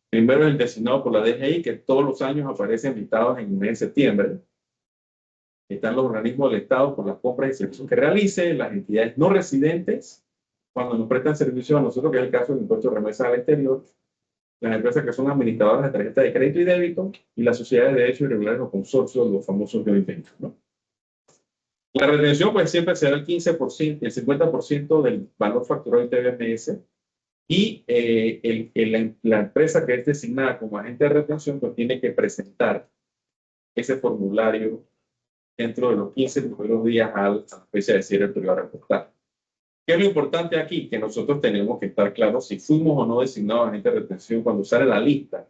Speaker 2: Primero es el designado por la DGI, que todos los años aparecen listados en el mes de septiembre. Están los organismos del Estado por las compras y servicios que realicen, las entidades no residentes, cuando nos prestan servicios a nosotros, que es el caso del impuesto de remesa al exterior, las empresas que son administradoras de tarjetas de crédito y débito, y las sociedades de derechos irregulares o consorcios, los famosos joint ventures, ¿no? La retención, pues, siempre será el 15%, el 50% del valor facturado del TBMS, y la empresa que es designada como agente de retención, pues, tiene que presentar ese formulario dentro de los 15 primeros días a la fecha de cierre del periodo a reportar. ¿Qué es lo importante aquí? Que nosotros tenemos que estar claros si fuimos o no designados agente de retención cuando sale la lista.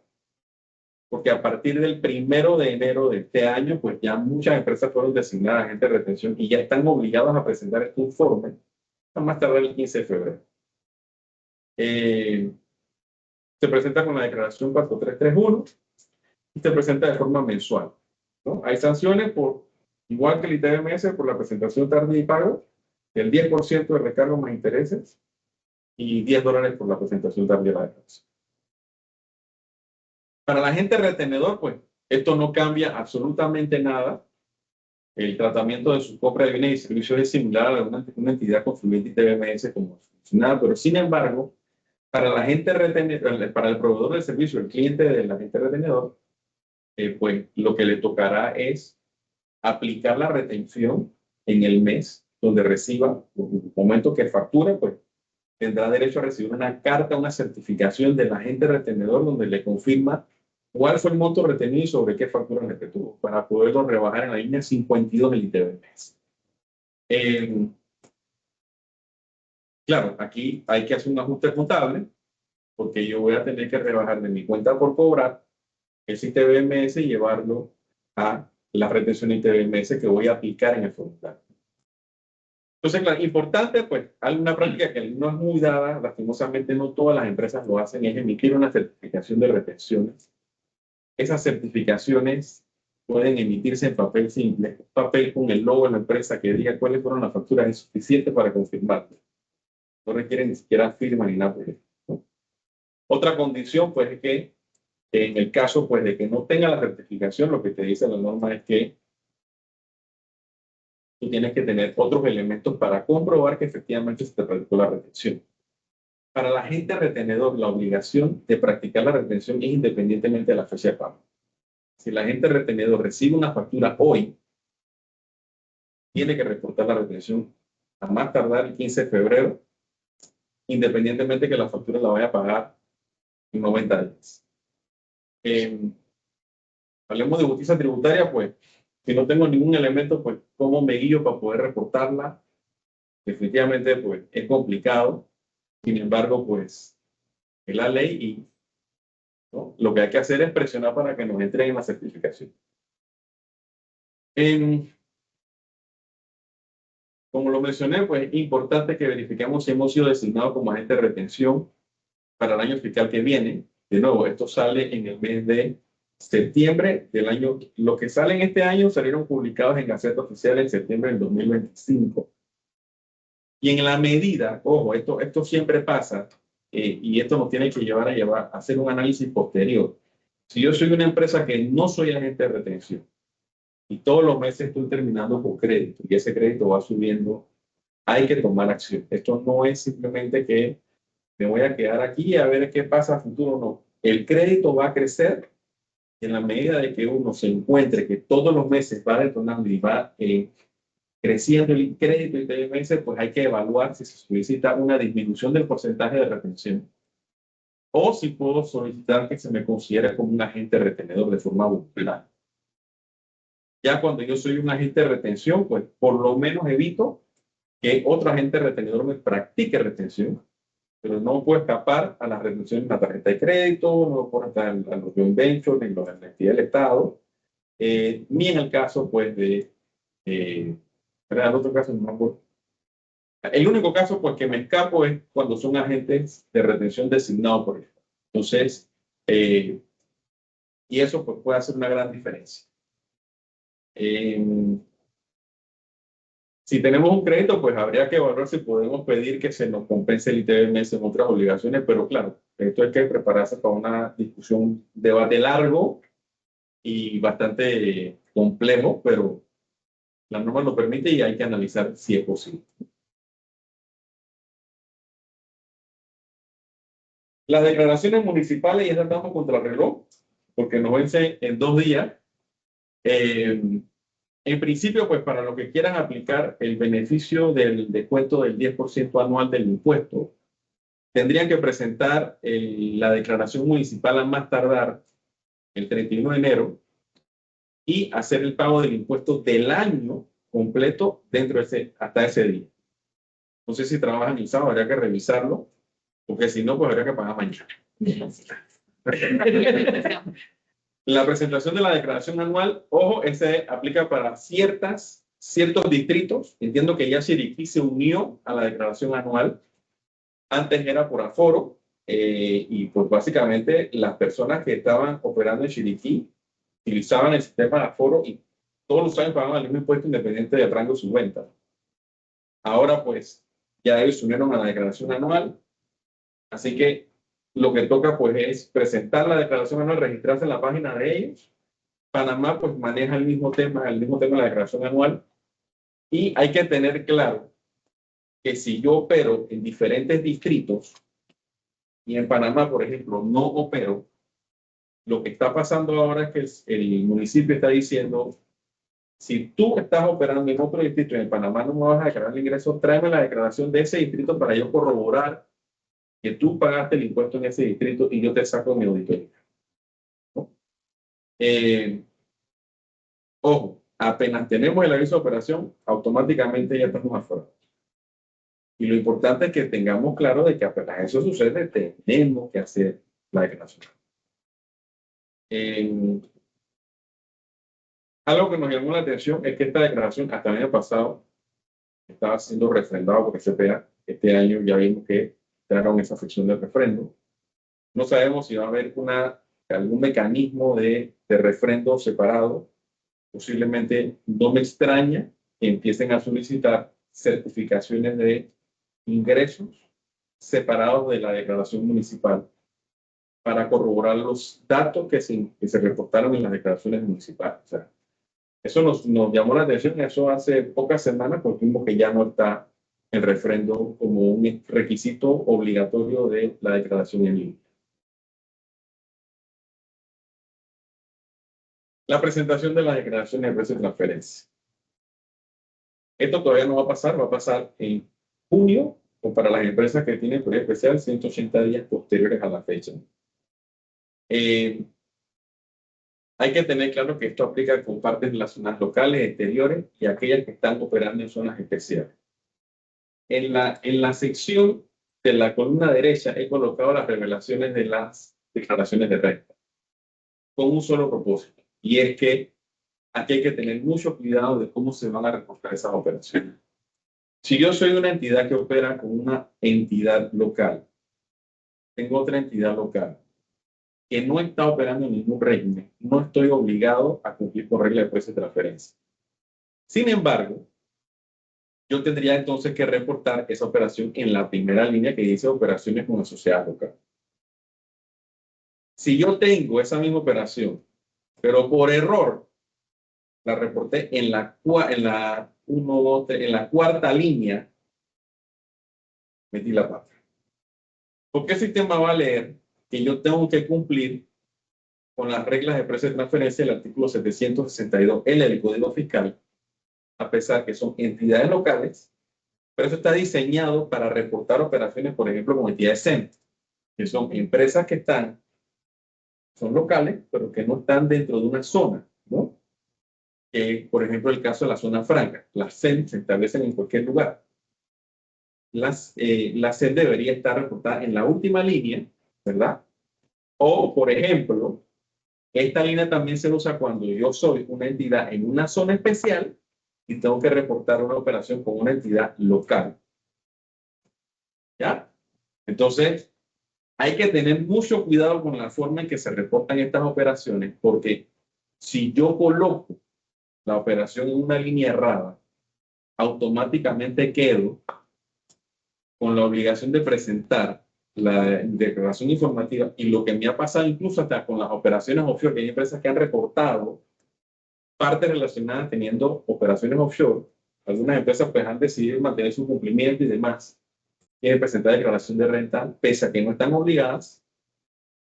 Speaker 2: Porque a partir del 1 de enero de este año, pues ya muchas empresas fueron designadas agentes de retención y ya están obligadas a presentar este informe a más tardar el 15 de febrero. Se presenta con la declaración 4331 y se presenta de forma mensual, ¿no? Hay sanciones por, igual que el ITBMS, por la presentación tardía y pago, el 10% de recargo más intereses y $10 por la presentación tardía de la declaración. Para la agente retenedor, pues, esto no cambia absolutamente nada. El tratamiento de su compra de bienes y servicios es similar a una entidad confluyente ITBMS como funcionada, pero sin embargo, para la agente retenedor, para el proveedor del servicio, el cliente del agente retenedor, pues lo que le tocará es aplicar la retención en el mes donde reciba, en el momento que facture, pues tendrá derecho a recibir una carta, una certificación del agente retenedor donde le confirma cuál fue el monto retenido y sobre qué factura le retuvo, para poderlo rebajar en la línea 52 del ITBMS. Claro, aquí hay que hacer un ajuste contable, porque yo voy a tener que rebajar de mi cuenta por cobrar ese ITBMS y llevarlo a la retención ITBMS que voy a aplicar en el formulario. Entonces, claro, importante, pues, hay una práctica que no es muy dada, lastimosamente no todas las empresas lo hacen, es emitir una certificación de retenciones. Esas certificaciones pueden emitirse en papel simple, papel con el logo de la empresa que diga cuáles fueron las facturas, es suficiente para confirmarlo. No requieren ni siquiera firma ni nada por eso, ¿no? Otra condición, pues, es que en el caso, pues, de que no tenga la certificación, lo que te dice la norma es que tú tienes que tener otros elementos para comprobar que efectivamente se te practicó la retención. Para la agente retenedor, la obligación de practicar la retención es independientemente de la fecha de pago. Si la agente retenedor recibe una factura hoy, tiene que reportar la retención a más tardar el 15 de febrero, independientemente que la factura la vaya a pagar en 90 días. Hablemos de justicia tributaria, pues, si no tengo ningún elemento, pues, ¿cómo me guío para poder reportarla? Definitivamente, pues, es complicado. Sin embargo, pues, es la ley y, ¿no?, lo que hay que hacer es presionar para que nos entreguen la certificación. Como lo mencioné, pues, es importante que verifiquemos si hemos sido designados como agente de retención para el año fiscal que viene. De nuevo, esto sale en el mes de septiembre del año. Lo que sale en este año salieron publicados en Gaceta Oficial en septiembre del 2025. Y en la medida, ojo, esto siempre pasa, y esto nos tiene que llevar a hacer un análisis posterior. Si yo soy una empresa que no soy agente de retención y todos los meses estoy terminando con crédito y ese crédito va subiendo, hay que tomar acción. Esto no es simplemente que me voy a quedar aquí a ver qué pasa a futuro. No, el crédito va a crecer en la medida de que uno se encuentre que todos los meses va detonando y va creciendo el crédito y cada mes, pues hay que evaluar si se solicita una disminución del porcentaje de retención o si puedo solicitar que se me considere como un agente retenedor de forma voluntaria. Ya cuando yo soy un agente de retención, pues por lo menos evito que otro agente retenedor me practique retención, pero no puedo escapar a la retención de la tarjeta de crédito, no puedo estar a los joint ventures, ni en la entidad del Estado, ni en el caso, pues, ¿verdad? El otro caso, no me acuerdo. El único caso, pues, que me escapo es cuando son agentes de retención designados por ellos. Entonces, y eso, pues, puede hacer una gran diferencia. Si tenemos un crédito, pues habría que evaluar si podemos pedir que se nos compense el ITBMS en otras obligaciones, pero claro, esto hay que prepararse para una discusión, un debate largo y bastante complejo, pero la norma lo permite y hay que analizar si es posible. Las declaraciones municipales ya estamos contra el reloj, porque nos vence en 2 días. En principio, pues para los que quieran aplicar el beneficio del descuento del 10% anual del impuesto, tendrían que presentar la declaración municipal a más tardar el 31 de enero y hacer el pago del impuesto del año completo hasta ese día. No sé si trabajan el sábado, habría que revisarlo, porque si no, pues habría que pagar mañana. La presentación de la declaración anual, ojo, ese aplica para ciertos distritos. Entiendo que ya Chiriquí se unió a la declaración anual. Antes era por aforo, y pues básicamente las personas que estaban operando en Chiriquí utilizaban el sistema de aforo y todos los años pagaban el mismo impuesto independiente del rango de su venta. Ahora pues ya ellos se unieron a la declaración anual, así que lo que toca pues es presentar la declaración anual, registrarse en la página de ellos. Panamá pues maneja el mismo tema de la declaración anual, y hay que tener claro que si yo opero en diferentes distritos y en Panamá, por ejemplo, no opero, lo que está pasando ahora es que el municipio está diciendo: si tú estás operando en otro distrito y en Panamá no me vas a declarar el ingreso, tráeme la declaración de ese distrito para yo corroborar que tú pagaste el impuesto en ese distrito y yo te saco mi auditoría. ¿No? Ojo, apenas tenemos el aviso de operación, automáticamente ya estamos afuera. Y lo importante es que tengamos claro de que apenas eso sucede, tenemos que hacer la declaración. Algo que nos llamó la atención es que esta declaración hasta el año pasado estaba siendo refrendada por CPA. Este año ya vimos que trajeron esa sección del refrendo. No sabemos si va a haber algún mecanismo de refrendo separado. Posiblemente no me extraña que empiecen a solicitar certificaciones de ingresos separados de la declaración municipal para corroborar los datos que se reportaron en las declaraciones municipales. O sea, eso nos llamó la atención. Eso hace pocas semanas, porque vimos que ya no está el refrendo como un requisito obligatorio de la declaración en línea. La presentación de la declaración de precios de transferencia. Esto todavía no va a pasar en junio, o para las empresas que tienen periodo especial, 180 días posteriores a la fecha. Hay que tener claro que esto aplica con partes de las zonas locales, exteriores y aquellas que están operando en zonas especiales. En la sección de la columna derecha he colocado las revelaciones de las declaraciones de renta, con un solo propósito, y es que aquí hay que tener mucho cuidado de cómo se van a reportar esas operaciones. Si yo soy una entidad que opera con una entidad local, tengo otra entidad local que no está operando en ningún régimen, no estoy obligado a cumplir con reglas de precio de transferencia. Sin embargo, yo tendría entonces que reportar esa operación en la primera línea que dice operaciones con la sociedad local. Si yo tengo esa misma operación, pero por error la reporté en la cuarta línea, metí la pata. ¿Por qué el sistema va a leer que yo tengo que cumplir con las reglas de precio de transferencia del artículo 762L del Código Fiscal, a pesar que son entidades locales, pero eso está diseñado para reportar operaciones, por ejemplo, con entidades SEM, que son empresas que son locales, pero que no están dentro de una zona, ¿no? Por ejemplo, el caso de la zona franca. Las SEM se establecen en cualquier lugar. La SEM debería estar reportada en la última línea, ¿verdad? O, por ejemplo, esta línea también se usa cuando yo soy una entidad en una zona especial y tengo que reportar una operación con una entidad local. ¿Ya? Entonces, hay que tener mucho cuidado con la forma en que se reportan estas operaciones, porque si yo coloco la operación en una línea errada, automáticamente quedo con la obligación de presentar la declaración informativa, y lo que me ha pasado incluso hasta con las operaciones offshore, que hay empresas que han reportado partes relacionadas teniendo operaciones offshore. Algunas empresas pues han decidido mantener su cumplimiento y demás, quieren presentar declaración de renta, pese a que no están obligadas,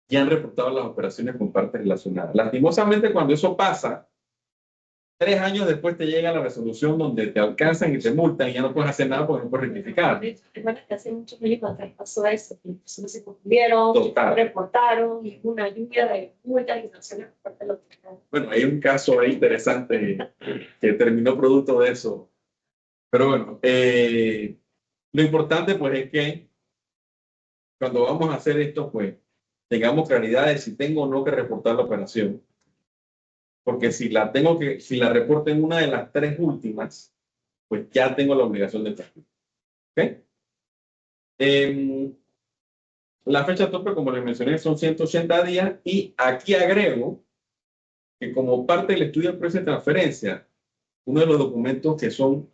Speaker 2: y han reportado las operaciones con partes relacionadas. Lastimosamente, cuando eso pasa, 3 años después te llega la resolución donde te alcanzan y te multan y ya no puedes hacer nada porque no puedes rectificar.
Speaker 1: Bueno, hace muchos años atrás pasó eso, que las personas se cumplieron, reportaron, y una lluvia de multas y sanciones por parte de los tribunales. Bueno, hay un caso ahí interesante que terminó producto de eso. Pero bueno, lo importante pues es que cuando vamos a hacer esto, pues tengamos claridad de si tengo o no que reportar la operación. Porque si la reporto en una de las 3 últimas, pues ya tengo la obligación de transmitir. ¿Ok? La fecha tope, como les mencioné, son 180 días, y aquí agrego que como parte del estudio de precio de transferencia, uno de los documentos que son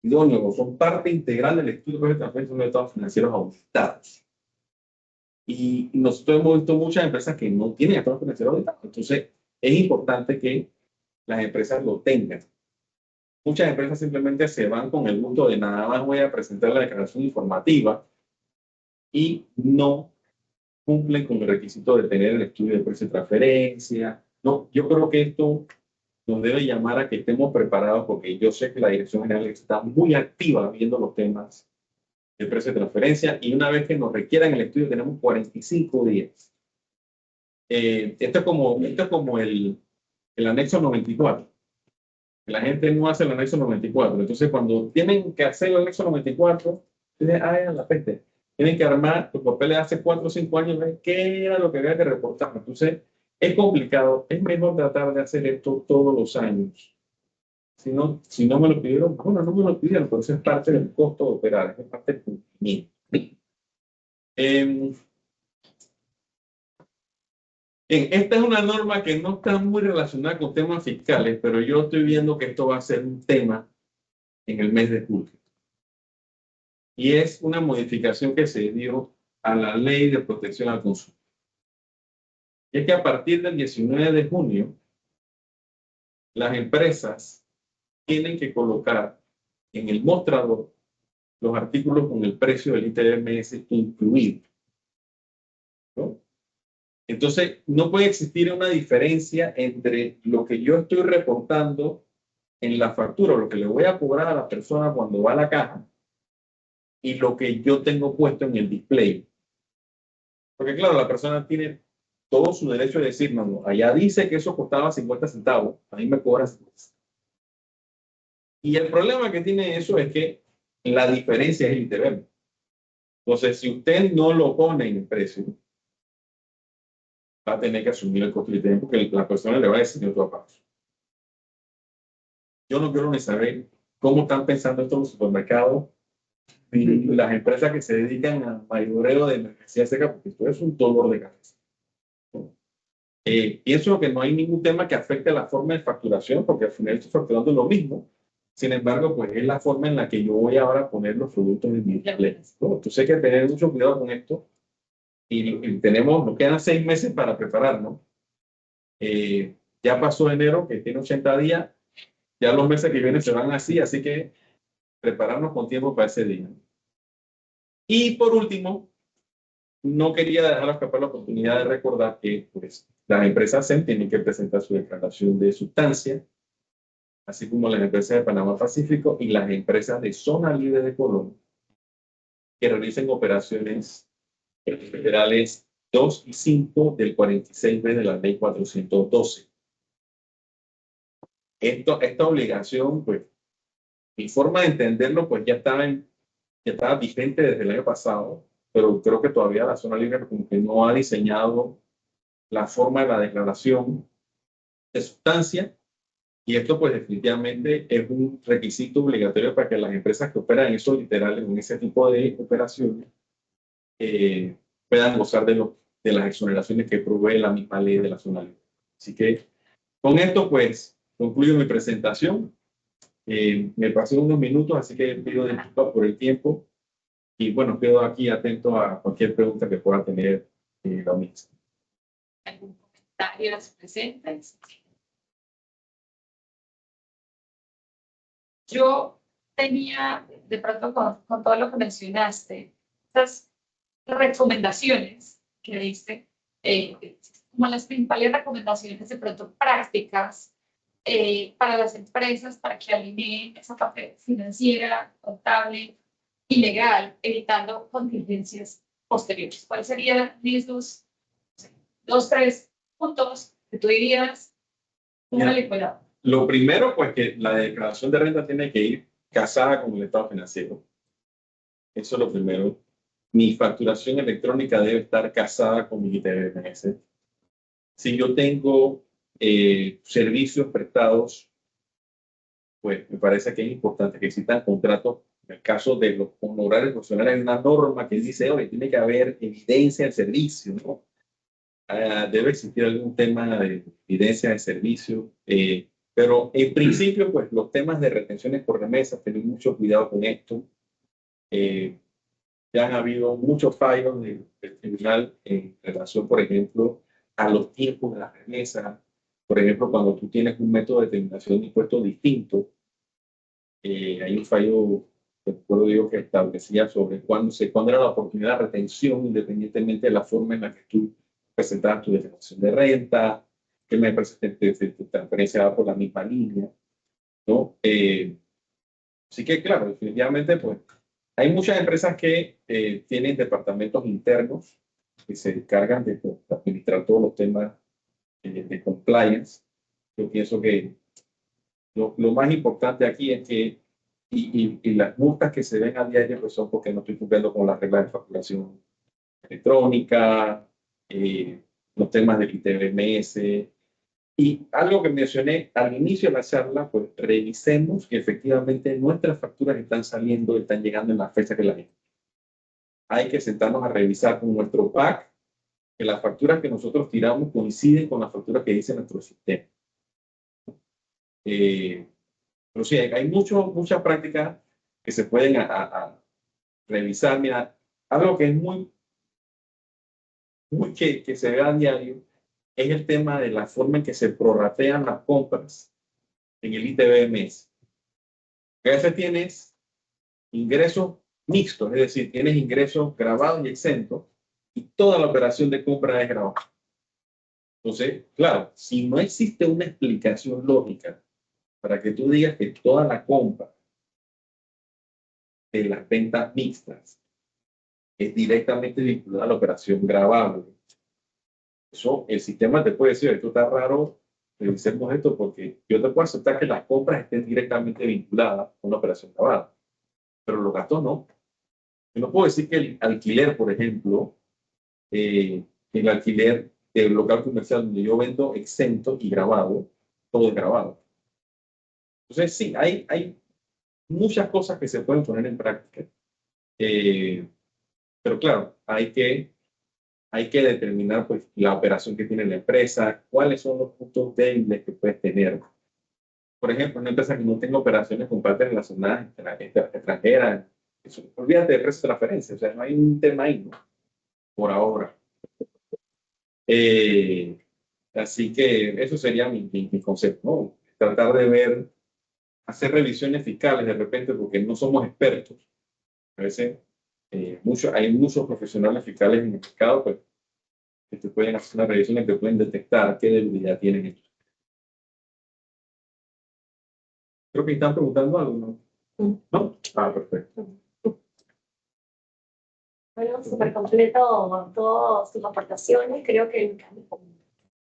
Speaker 1: idóneos, son parte integral del estudio de precio de transferencia, son los estados financieros auditados. Y nosotros hemos visto muchas empresas que no tienen estados financieros auditados. Entonces, es importante que las empresas lo tengan. Muchas empresas simplemente se van con el gusto de nada más voy a presentar la declaración informativa y no cumplen con el requisito de tener el estudio de precio de transferencia. No, yo creo que esto nos debe llamar a que estemos preparados, porque yo sé que la Dirección General está muy activa viendo los temas de precio de transferencia, y una vez que nos requieran el estudio tenemos 45 días. Esto es como el anexo 94. La gente no hace el anexo 94. Entonces, cuando tienen que hacer el anexo 94, dicen, ay, la peste. Tienen que armar los papeles hace 4 o 5 años, ver qué era lo que había que reportar. Entonces, es complicado. Es mejor tratar de hacer esto todos los años. Si no me lo pidieron, bueno, no me lo pidieron, pero eso es parte del costo de operar, es parte del cumplimiento. Esta es una norma que no está muy relacionada con temas fiscales, pero yo estoy viendo que esto va a ser un tema en el mes de julio. Y es una modificación que se dio a la Ley de Protección al Consumo. Y es que a partir del 19 de junio, las empresas tienen que colocar en el mostrador los artículos con el precio del ITBMS incluido, ¿no? Entonces, no puede existir una diferencia entre lo que yo estoy reportando en la factura, lo que le voy a cobrar a la persona cuando va a la caja, y lo que yo tengo puesto en el display. Porque claro, la persona tiene todo su derecho de decir, no, allá dice que eso costaba 50 centavos, a mí me cobra 50. Y el problema que tiene eso es que la diferencia es el ITBM. Entonces, si usted no lo pone en el precio, va a tener que asumir el costo del ITBM, porque la persona le va a decir otro paso. Yo no quiero ni saber cómo están pensando esto los supermercados y las empresas que se dedican al mayoreo de emergencia seca, porque esto es un dolor de cabeza. Pienso que no hay ningún tema que afecte la forma de facturación, porque al final estoy facturando lo mismo. Sin embargo, pues es la forma en la que yo voy ahora a poner los productos en mi display, ¿no? Entonces hay que tener mucho cuidado con esto. Y nos quedan 6 meses para prepararnos. Ya pasó enero, que tiene 80 días. Ya los meses que vienen se van así que prepararnos con tiempo para ese día. Y por último,
Speaker 2: no quería dejar escapar la oportunidad de recordar que pues, las empresas SEM tienen que presentar su declaración de sustancia, así como las empresas de Panamá Pacífico y las empresas de Zona Libre de Colón, que realicen operaciones federales 2 y 5 del 46B de la Ley 412. Esta obligación, pues, mi forma de entenderlo, pues ya estaba vigente desde el año pasado, pero creo que todavía la Zona Libre como que no ha diseñado la forma de la declaración de sustancia, y esto pues definitivamente es un requisito obligatorio para que las empresas que operan en esos literales, en ese tipo de operaciones, puedan gozar de las exoneraciones que provee la misma ley de la Zona Libre. Así que con esto pues concluyo mi presentación. Me pasé unos minutos, así que pido disculpas por el tiempo. Y bueno, quedo aquí atento a cualquier pregunta que pueda tener la audiencia.
Speaker 3: ¿Algún comentario a los presentes? Yo tenía, de pronto con todo lo que mencionaste, estas recomendaciones que diste, como las principales recomendaciones de pronto prácticas para las empresas, para que alineen esa parte financiera, contable y legal, evitando contingencias posteriores. ¿Cuáles serían esos tres puntos que tú dirías? Póngale cuidado.
Speaker 2: Lo primero, pues que la declaración de renta tiene que ir casada con el estado financiero. Eso es lo primero. Mi facturación electrónica debe estar casada con mi ITBMS. Si yo tengo servicios prestados, pues me parece que es importante que existan contratos. En el caso de los honorarios profesionales hay una norma que dice, oye, tiene que haber evidencia del servicio, ¿no? Debe existir algún tema de evidencia de servicio, pero en principio, pues los temas de retenciones por remesas, tener mucho cuidado con esto. Ya han habido muchos fallos del tribunal en relación, por ejemplo, a los tiempos de las remesas. Por ejemplo, cuando tú tienes un método de determinación de impuestos distinto, hay un fallo, recuerdo yo, que establecía sobre cuándo era la oportunidad de retención, independientemente de la forma en la que tú presentabas tu declaración de renta, que me presentaste tu transferencia por la misma línea, ¿no? Así que, claro, definitivamente, pues, hay muchas empresas que tienen departamentos internos que se encargan de administrar todos los temas de compliance. Yo pienso que lo más importante aquí es que, y las multas que se ven a diario, pues son porque no estoy cumpliendo con las reglas de facturación electrónica, los temas del ITBMS. Y algo que mencioné al inicio de la charla, pues revisemos que efectivamente nuestras facturas están llegando en la fecha que la gente. Hay que sentarnos a revisar con nuestro PAC que las facturas que nosotros tiramos coinciden con las facturas que dice nuestro sistema. Pero sí, hay muchas prácticas que se pueden revisar. Mira, algo que es muy que se ve a diario es el tema de la forma en que se prorratean las compras en el ITBMS. A veces tienes ingresos mixtos, es decir, tienes ingresos grabados y exentos y toda la operación de compra es grabada. Entonces, claro, si no existe una explicación lógica para que tú digas que toda la compra de las ventas mixtas es directamente vinculada a la operación grabable, eso el sistema te puede decir, esto está raro, revisemos esto porque yo te puedo aceptar que las compras estén directamente vinculadas con la operación grabada, pero los gastos no. Yo no puedo decir que el alquiler, por ejemplo, el alquiler del local comercial donde yo vendo exento y grabado, todo es grabado. Entonces, sí, hay muchas cosas que se pueden poner en práctica. Pero claro, hay que determinar pues, la operación que tiene la empresa, cuáles son los puntos débiles que puedes tener. Por ejemplo, una empresa que no tenga operaciones con partes relacionadas extranjeras, olvídate de precio de transferencia, o sea, no hay un tema ahí, ¿no? Por ahora. Así que eso sería mi concepto, ¿no? Tratar de ver, hacer revisiones fiscales de repente, porque no somos expertos. A veces hay muchos profesionales fiscales en el mercado pues, que te pueden hacer una revisión y te pueden detectar qué debilidad tienen ellos. Creo que están preguntando algo, ¿no? ¿No? Ah, perfecto.
Speaker 1: Bueno, súper completo todas sus aportaciones. Creo que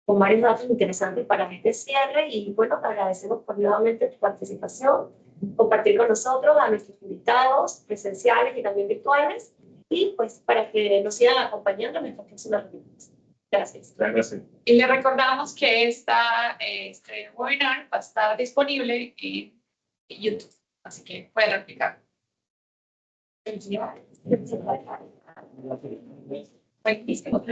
Speaker 1: con varios datos interesantes para este cierre. Y bueno, te agradecemos por nuevamente tu participación, compartir con nosotros a nuestros invitados presenciales y también virtuales. Y pues para que nos sigan acompañando en nuestras próximas reuniones. Gracias.
Speaker 2: Gracias.
Speaker 3: Y le recordamos que este webinar va a estar disponible en YouTube, así que pueden replicar. Buenísimo.